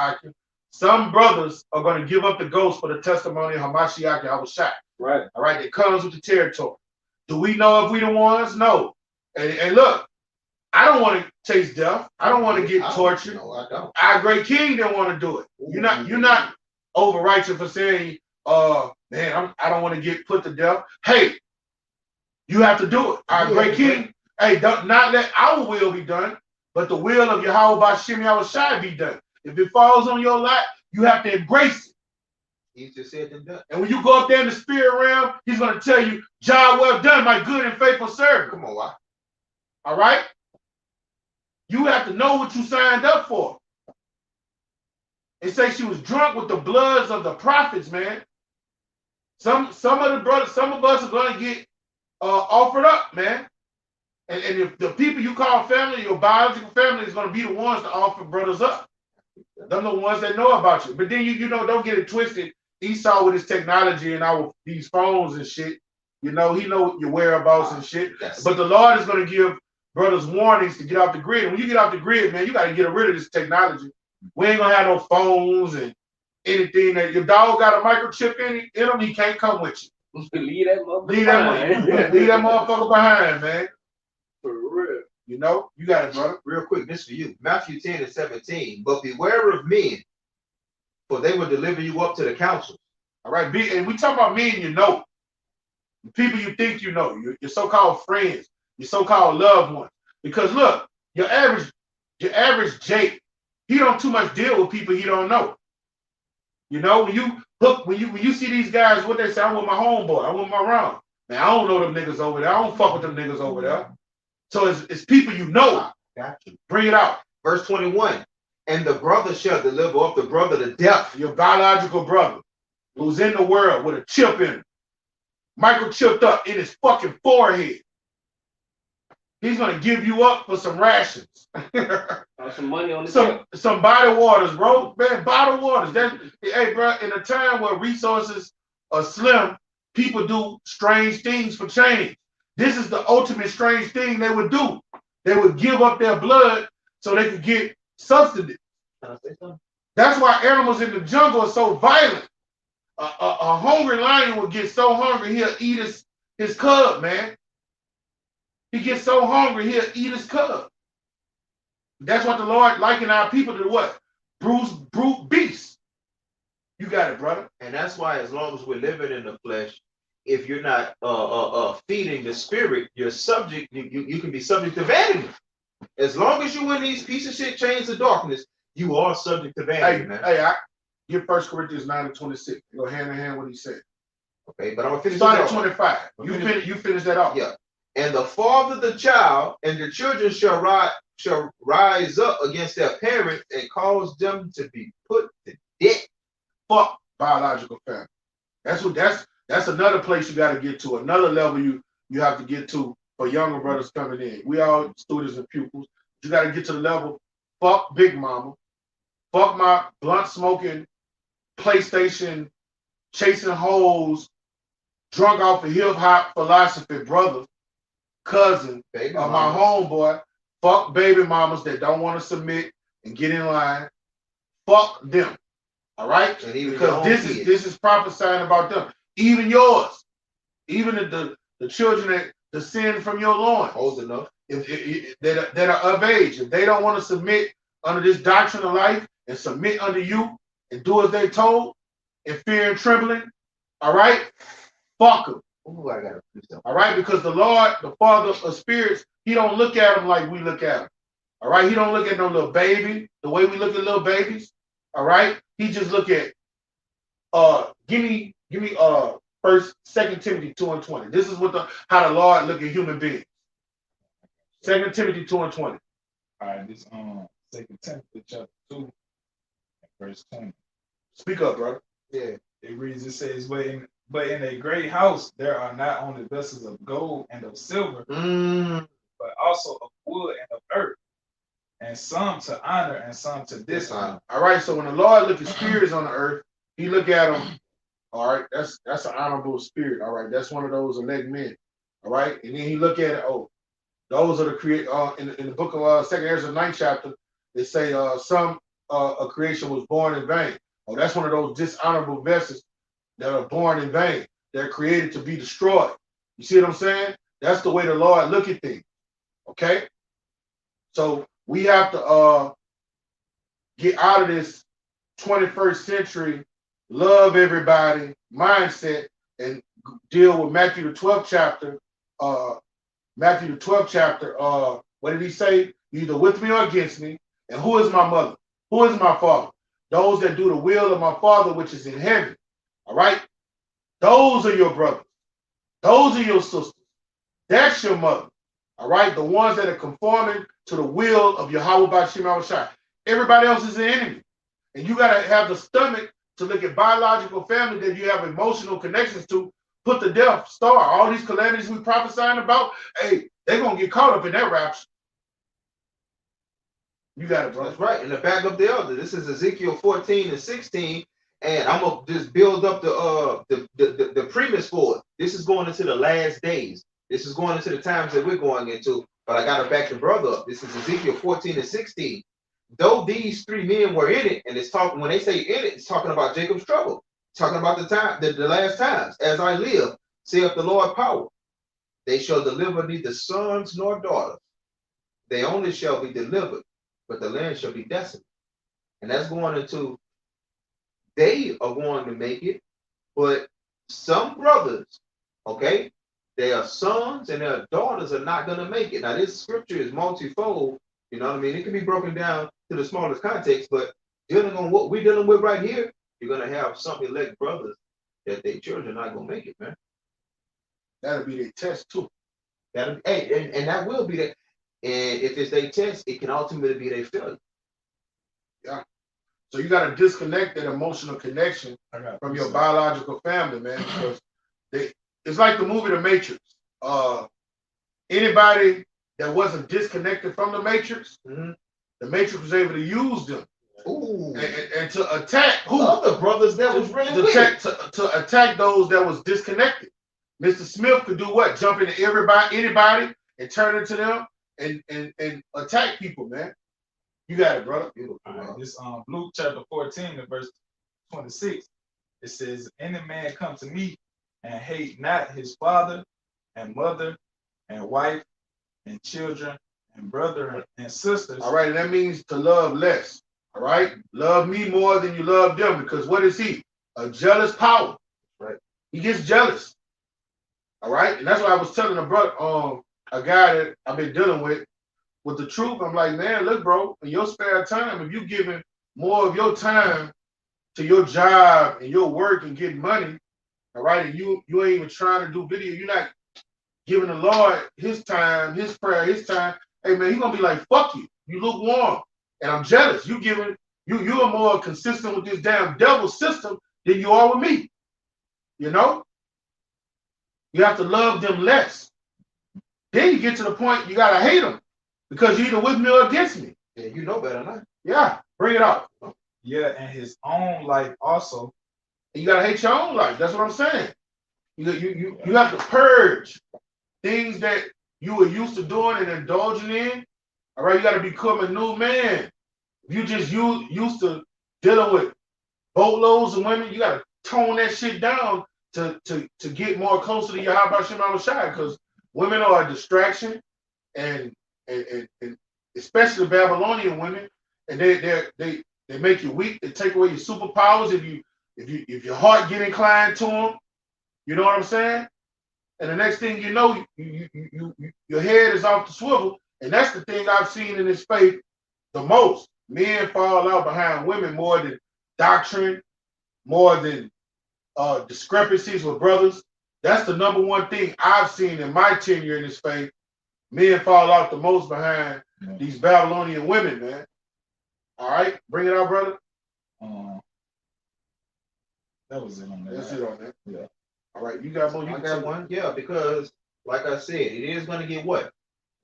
Some brothers are gonna give up the ghost for the testimony of Hamashiach and Yahushua. Right. All right, it comes with the territory. Do we know if we the ones? No. And look, I don't want to taste death. I don't want to get tortured. No, I don't. Our great king didn't want to do it. You're not over righteous for saying, man, I don't want to get put to death. Hey, you have to do it. Our great king, don't not let our will be done, but the will of Yahweh Bashim Yahushua be done. If it falls on your lap, you have to embrace it. Easier said than done. And when you go up there in the spirit realm, he's going to tell you, job well done, my good and faithful servant. Come on, why? All right? You have to know what you signed up for. It says she was drunk with the bloods of the prophets, man. Some of the brothers, some of us are going to get offered up, man. And if the people you call family, your biological family, is going to be the ones to offer brothers up. Them the ones that know about you. But then you know, don't get it twisted. Esau with his technology and these phones and shit, you know, he know your whereabouts and shit. Yes. But the Lord is going to give brothers warnings to get off the grid. And when you get off the grid, man, you got to get rid of this technology. We ain't going to have no phones and anything that your dog got a microchip in him, he can't come with you. Leave that motherfucker Leave that, behind. leave that motherfucker behind, man. For real. You know, you got it, brother. Real quick, this for you. Matthew 10 and 17. But beware of men, for they will deliver you up to the council. All right, and we talk about men you know. The people you think you know, your so-called friends, your so-called loved ones. Because look, your average Jake, he don't too much deal with people he don't know. You know, when you see these guys, what they say, I'm with my homeboy, I'm with my round. Man, I don't know them niggas over there. I don't fuck with them niggas over there. So it's people you know. Got you. Bring it out. Verse 21. And the brother shall deliver up the brother to death. Your biological brother who's in the world with a chip in him, microchipped up in his fucking forehead. He's gonna give you up for some rations. Some money on the some bottled waters, bro. Man, bottled waters. Hey, bro, in a time where resources are slim, people do strange things for change. This is the ultimate strange thing they would do. They would give up their blood so they could get substance. Can I say something? That's why animals in the jungle are so violent. A hungry lion would get so hungry he'll eat his cub, man. He gets so hungry he'll eat his cub. That's what the Lord likened our people to what? Brute beasts. You got it, brother. And that's why as long as we're living in the flesh, if you're not feeding the spirit, you're subject, you can be subject to vanity. As long as you in these piece of shit chains of darkness, you are subject to vanity, man. I get 1 Corinthians 9 and 26. Go hand in hand what he said. Okay, but I'm gonna finish Start it at off. 25. You finish that off. Yeah. And the father, the child, and the children shall rise up against their parents and cause them to be put to death. Fuck biological family. That's another place you got to get to. Another level you have to get to for younger brothers coming in. We all students and pupils. You got to get to the level. Fuck Big Mama. Fuck my blunt smoking, PlayStation chasing hoes, drunk off of hip hop philosophy brother, cousin, Baby my mamas. homeboy. Fuck baby mamas that don't want to submit and get in line. Fuck them. All right? And even your Because own kids. this is prophesying about them. Even yours. Even the children that descend from your loins. Old enough. That are of age. If they don't want to submit under this doctrine of life and submit under you and do as they told in fear and trembling, all right? Fuck them. Ooh, I gotta do something. All right? Because the Lord, the Father of spirits, he don't look at them like we look at them. All right? He don't look at no little baby the way we look at little babies. All right? He just look at give me 2 Timothy 2 and 20. This is how the Lord look at human beings. 2 Timothy 2 and 20. All right, this 2 Timothy chapter 2, verse 20. Speak up, brother. Yeah. It reads, it says, but in a great house there are not only vessels of gold and of silver, but also of wood and of earth, and some to honor and some to dishonor. All right, so when the Lord look at spirits on the earth, he look at them. All right, that's an honorable spirit. All right, that's one of those elect men. All right, and then he look at it. Oh, those are the in the book of 2 Ezra 9th chapter. They say some a creation was born in vain. Oh, that's one of those dishonorable vessels that are born in vain. They're created to be destroyed. You see what I'm saying? That's the way the Lord look at things. Okay, so we have to get out of this 21st century love everybody mindset and deal with Matthew the 12th chapter. Matthew the 12th chapter. What did he say? You're either with me or against me. And who is my mother? Who is my father? Those that do the will of my Father which is in heaven. All right? Those are your brothers. Those are your sisters. That's your mother. All right? The ones that are conforming to the will of Yahweh Bashim Shai. Everybody else is the enemy. And you got to have the stomach to look at biological family that you have emotional connections to. Put the Death Star. All these calamities we prophesying about, hey, they're going to get caught up in that rapture. You got it, bro. That's right. And the back up the elder. This is Ezekiel 14 and 16. And I'm gonna just build up the premise for it. This is going into the last days. This is going into the times that we're going into. But I gotta back the brother up. This is Ezekiel 14 and 16. though these three men were in it, and it's talking when they say in it, it's talking about Jacob's trouble, talking about the last times. As I live, saith the Lord power, they shall deliver neither sons nor daughters. They only shall be delivered, but the land shall be desolate. And that's going into they are going to make it, but some brothers, okay, their sons and their daughters are not going to make it. Now, this scripture is multifold, you know what I mean? It can be broken down to the smallest context, but dealing on what we're dealing with right here, you're going to have some elect brothers that their children are not going to make it, man. That'll be their test too. Hey, and that will be that. And if it's their test, it can ultimately be their failure. Yeah. So you got to disconnect that emotional connection from your biological family, man, because it's like the movie The Matrix. Anybody that wasn't disconnected from the Matrix, the Matrix was able to use them. Ooh. And to attack who? Other brothers that was really to attack those that was disconnected. Mr. Smith could do what? Jump into anybody and turn into them and attack people, man. You got it, brother. Right, this Luke chapter 14 and verse 26. It says, any man come to me and hate not his father and mother and wife and children and brother and sisters. All right, and that means to love less. All right, love me more than you love them, because what is he? A jealous power. Right, he gets jealous. All right, and that's why I was telling a brother, a guy that I've been dealing with the truth. I'm like, man, look, bro, in your spare time, if you giving more of your time to your job and your work and getting money, all right, and you ain't even trying to do video, you're not giving the Lord his time, his prayer, his time. Hey, man, he's gonna be like, fuck you. You lukewarm, and I'm jealous. You are more consistent with this damn devil system than you are with me. You know, you have to love them less. Then you get to the point you gotta hate them because you're either with me or against me. Yeah, you know better than I. Yeah, bring it up. Yeah, and his own life also. And you gotta hate your own life. That's what I'm saying. You have to purge things that you were used to doing and indulging in. All right, you gotta become a new man. If you just used to dealing with boatloads of women, you gotta tone that shit down to get more closer to your Yahweh Shem HaMashiach, because women are a distraction, and especially Babylonian women, and they make you weak. They take away your superpowers if your heart get inclined to them. You know what I'm saying? And the next thing you know, your head is off the swivel, and that's the thing I've seen in this faith the most. Men fall out behind women more than doctrine, more than discrepancies with brothers. That's the number one thing I've seen in my tenure in this faith. Men fall out the most behind these Babylonian women, man. All right, bring it out, brother. That was it on that. That's it on that. Yeah. All right, you got one. I got one. Yeah, because like I said, it is gonna get what?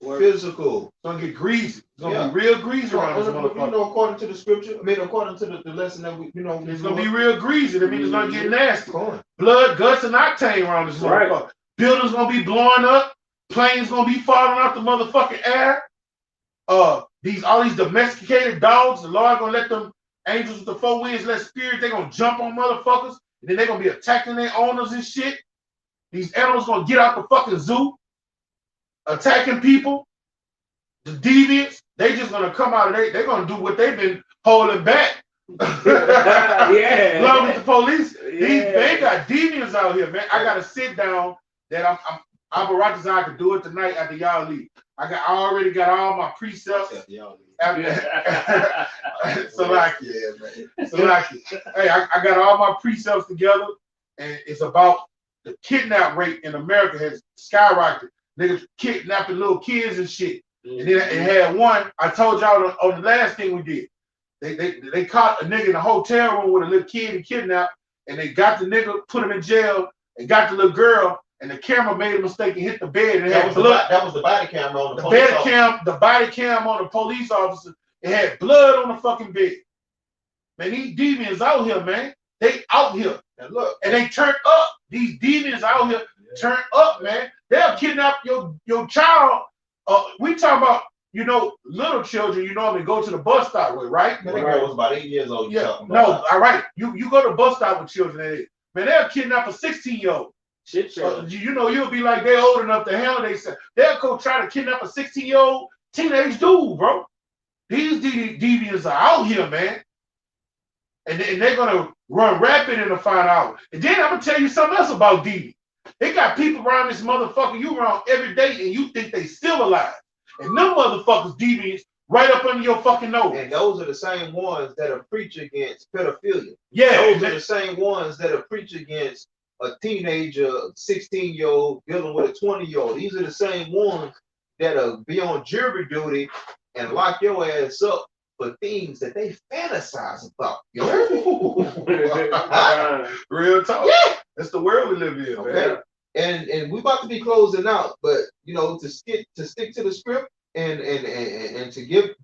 Physical. It's gonna get greasy. It's gonna be real greasy around this motherfucker. You know, according to the scripture, I mean, according to the lesson that we, it's gonna be real greasy. That means it's gonna get nasty. Blood, guts, and octane around this motherfucker. Buildings gonna be blowing up. Planes gonna be falling out the motherfucking air. All these domesticated dogs, the Lord gonna let them angels with the four winds, let spirits, they gonna jump on motherfuckers, and then they gonna be attacking their owners and shit. These animals gonna get out the fucking zoo, attacking people. The deviants, they just gonna come out of they gonna do what they've been holding back. Yeah. Along with the police. Yeah. They got deviants out here, man. I gotta sit down that I'm a Ratazar, I could do it tonight after y'all leave. I already got all my precepts. Salaki. Hey, I got all my precepts together, and it's about the kidnap rate in America has skyrocketed. Niggas kidnapping little kids and shit. And then it had one. I told y'all on the last thing we did. They caught a nigga in a hotel room with a little kid and kidnapped, and they got the nigga, put him in jail, and got the little girl. And the camera made a mistake and hit the bed. And that was the body camera on the police officer. The body cam on the police officer. It had blood on the fucking bed. Man, these deviants out here, man. They out here. And look, and they turned up. These deviants out here turned up, man. They'll kidnap your child. We talking about you know, little children, you normally go to the bus stop with, right? Man, that girl was about 8 years old. You Yeah, talking no, about. all right. You go to the bus stop with children, and man, they'll kidnap a 16-year-old. Shit, sir. You know, you'll be like, they're old enough to handle themselves. They'll go try to kidnap a 16-year-old teenage dude, bro. These deviants are out here, man. And they're going to run rapid in the final hour. And then I'm going to tell you something else about deviants. They got people around this motherfucker you around every day, and you think they still alive. And them motherfuckers deviants right up under your fucking nose. And those are the same ones that are preach against pedophilia. Yeah. Those are the same ones that are preach against a teenager, 16-year-old dealing with a 20-year-old. These are the same ones that'll be on jury duty and lock your ass up for things that they fantasize about. You heard me? Real talk. Yeah. That's the world we live in, Okay. man. And we about to be closing out, but you know, to stick to the script and to give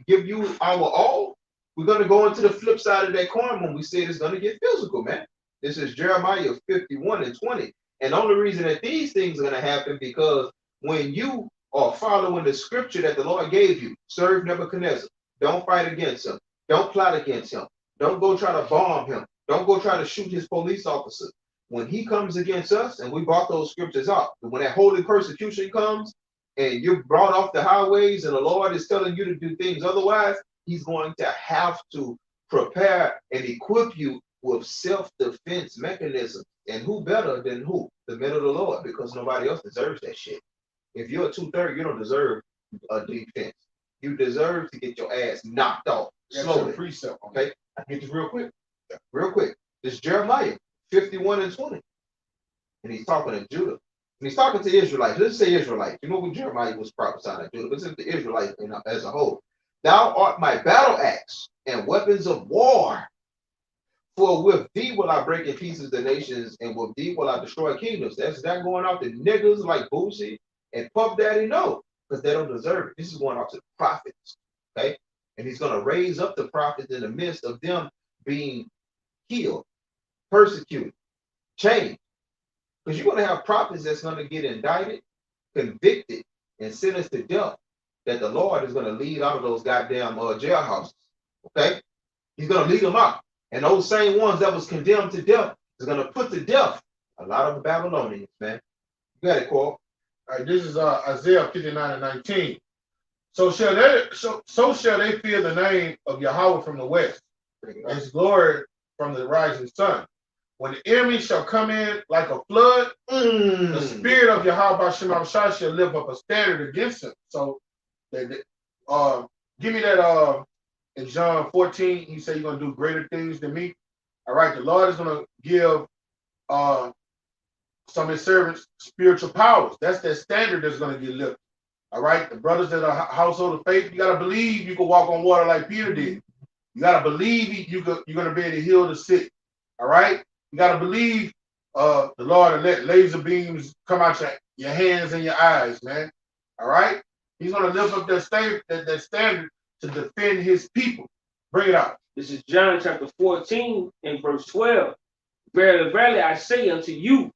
you our all, we're gonna go into the flip side of that coin when we say it's gonna get physical, man. This is Jeremiah 51:20. And the only reason that these things are gonna happen because when you are following the scripture that the Lord gave you, serve Nebuchadnezzar, don't fight against him, don't plot against him, don't go try to bomb him, don't go try to shoot his police officer. When he comes against us, and we brought those scriptures up, when that holy persecution comes and you're brought off the highways and the Lord is telling you to do things otherwise, he's going to have to prepare and equip you with self-defense mechanisms. And who better than who? The men of the Lord, because nobody else deserves that shit. If you're a 2/3, you don't deserve a defense. You deserve to get your ass knocked off slowly. Precept. Okay, I can get this real quick. Real quick. This is Jeremiah 51:20. And he's talking to Judah. And he's talking to Israelites. Let's say Israelites. You know what Jeremiah was prophesying to Judah, but it's the Israelites as a whole. Thou art my battle axe and weapons of war. For with thee will I break in pieces the nations, and with thee will I destroy kingdoms. That's that going out to niggas like Boosie and Puff Daddy? No, because they don't deserve it. This is going out to the prophets. Okay? And he's going to raise up the prophets in the midst of them being killed, persecuted, changed. Because you're going to have prophets that's going to get indicted, convicted, and sentenced to death that the Lord is going to lead out of those goddamn jailhouses. Okay? He's going to lead them out. And those same ones that was condemned to death is going to put to death a lot of the Babylonians, man. You got it, Cole. All right, this is Isaiah 59:19. So shall they fear the name of Yahweh from the west, and his glory from the rising sun. When the enemy shall come in like a flood, the spirit of Yahweh B'Shem Abishai shall lift up a standard against him. So, give me that in John 14. He said, "You're gonna do greater things than me." All right, the Lord is gonna give some of his servants spiritual powers. That's that standard that's gonna get lifted. All right, the brothers that are household of faith, you gotta believe you can walk on water like Peter did. You gotta believe you're gonna be able to heal the sick. All right, you gotta believe the Lord and let laser beams come out your hands and your eyes, man. All right, he's gonna lift up that standard to defend his people. Bring it out. This is John chapter 14 and verse 12. Verily, verily, I say unto you,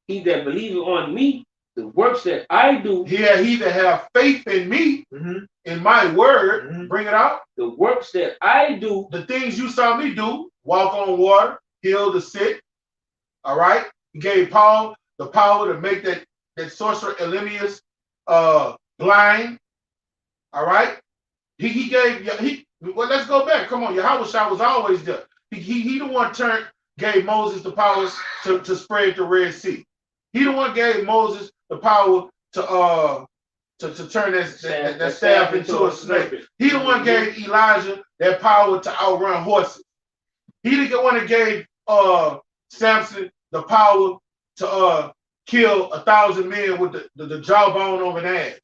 he that believeth on me, the works that I do. Yeah, he that have faith in me, in my word, bring it out. The works that I do. The things you saw me do, walk on water, heal the sick. All right. He gave Paul the power to make that sorcerer Elymas blind. All right. Well, let's go back. Come on, Yahushua was always there. He the one gave Moses the power to spread the Red Sea. He the one gave Moses the power to turn that staff into a snake. He the one gave Elijah that power to outrun horses. He the one that gave Samson the power to kill 1,000 men with the jawbone over an ass.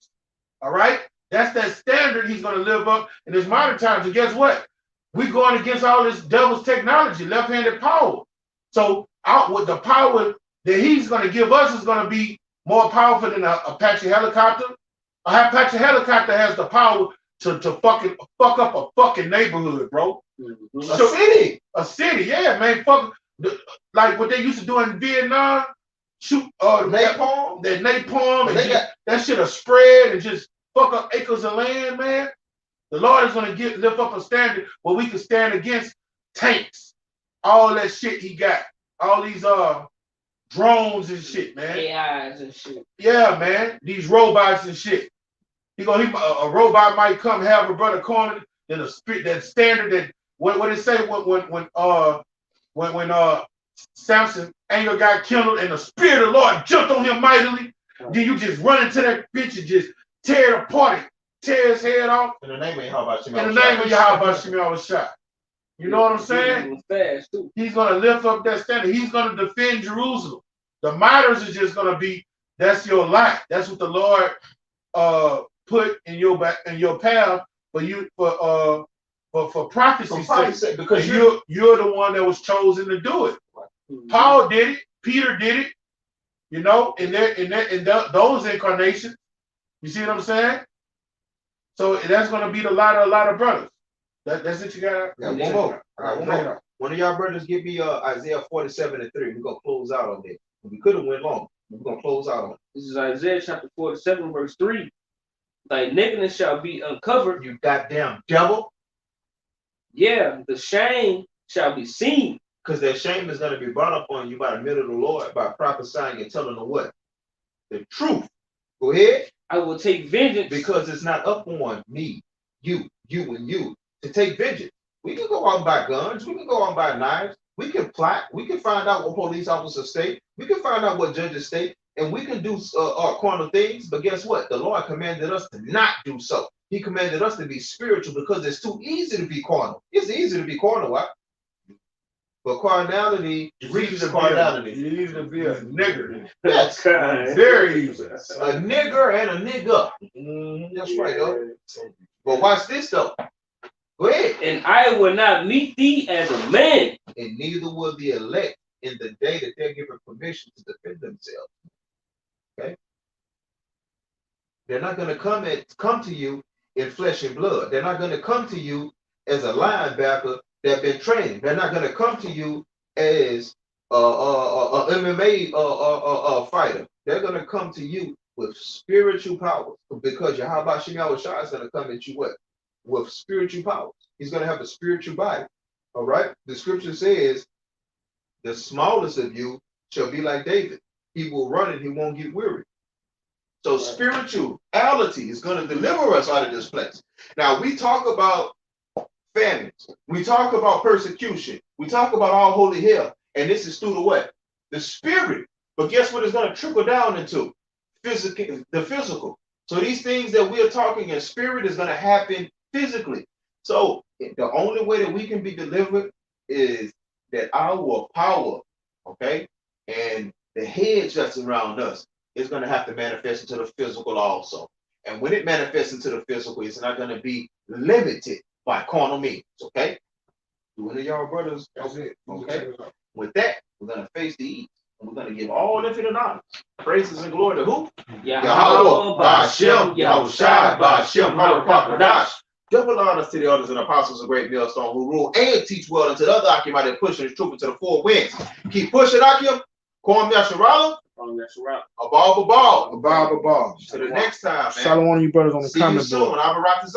All right? That's that standard he's going to live up in his modern times. And guess what? We're going against all this devil's technology, left-handed power. So out with the power that he's going to give us is going to be more powerful than an Apache helicopter. An Apache helicopter has the power to fucking fuck up a fucking neighborhood, bro. A city, yeah, man. Fuck, like what they used to do in Vietnam. Shoot napalm. That napalm. And that shit will spread and just fuck up acres of land, man. The Lord is gonna lift up a standard where we can stand against tanks, all that shit he got, all these drones and shit, man. AIs and shit. Yeah, man, these robots and shit. A robot might come have a brother cornered, then that standard that what it say when Samson anger got kindled and the spirit of the Lord jumped on him mightily, then you just run into that bitch and just tear it apart, tear his head off. In the name of Yahweh Shemel. In the name of Yahweh Shemel Shah. You know what I'm saying? Fast too. He's gonna lift up that standard. He's gonna defend Jerusalem. The martyrs is just gonna be, that's your life. That's what the Lord put in your path for you for prophecy's sake. Because you're the one that was chosen to do it. Paul did it. Peter did it. You know, in those incarnations. You see what I'm saying? So that's gonna be a lot of brothers. That's it. You got. One more. One more. One of y'all brothers give me Isaiah 47:3. We're gonna close out on it. We could have went long. We're gonna close out on it. This is Isaiah chapter 47, verse 3. Thy nakedness shall be uncovered. You goddamn devil. Yeah, the shame shall be seen. Because that shame is going to be brought upon you by the middle of the Lord by prophesying and telling them what? The truth. Go ahead. I will take vengeance. Because it's not up on me, you, and you to take vengeance. We can go out and buy guns. We can go out and buy knives. We can plot. We can find out what police officers state. We can find out what judges state. And we can do carnal things. But guess what? The Lord commanded us to not do so. He commanded us to be spiritual because it's too easy to be carnal. It's easy to be carnal, right? But carnality reaches carnality. You need to be a nigger. That's very easy. A nigger and a nigga. That's right, though. But watch this, though. Go ahead. And I will not meet thee as a man. And neither will the elect in the day that they're given permission to defend themselves. Okay? They're not going to come to you in flesh and blood. They're not going to come to you as a linebacker that been trained. They're not going to come to you as a MMA fighter. They're going to come to you with spiritual powers because Yahweh Shemel Shah is going to come at you what? With spiritual powers. He's going to have a spiritual body. All right? The scripture says, the smallest of you shall be like David. He will run and he won't get weary. So spirituality is going to deliver us out of this place. Now, we talk about famines. We talk about persecution. We talk about all holy hell. And this is through the what? The spirit. But guess what it's going to trickle down into? The physical. So these things that we're talking in spirit is going to happen physically. So the only way that we can be delivered is that our power, okay, and the hedge that's around us is going to have to manifest into the physical also. And when it manifests into the physical, it's not going to be limited by carnal means, okay? Do any of y'all brothers? That's it. Okay. With that, we're going to face the east. And we're going to give all infinite honor, praises and glory to who? Yahweh, Ba'ashem, Yahushai, Ba'ashem, Harapakadash. Double honors to the elders and apostles of Great Millstone who rule and teach well unto the other Akim by pushing his truth into the four winds. Keep pushing, Akim. Kwam Yasharala. Abal. Abal. To the next time, man. Shalom on you brothers on the See you comment soon. board. I'll be right to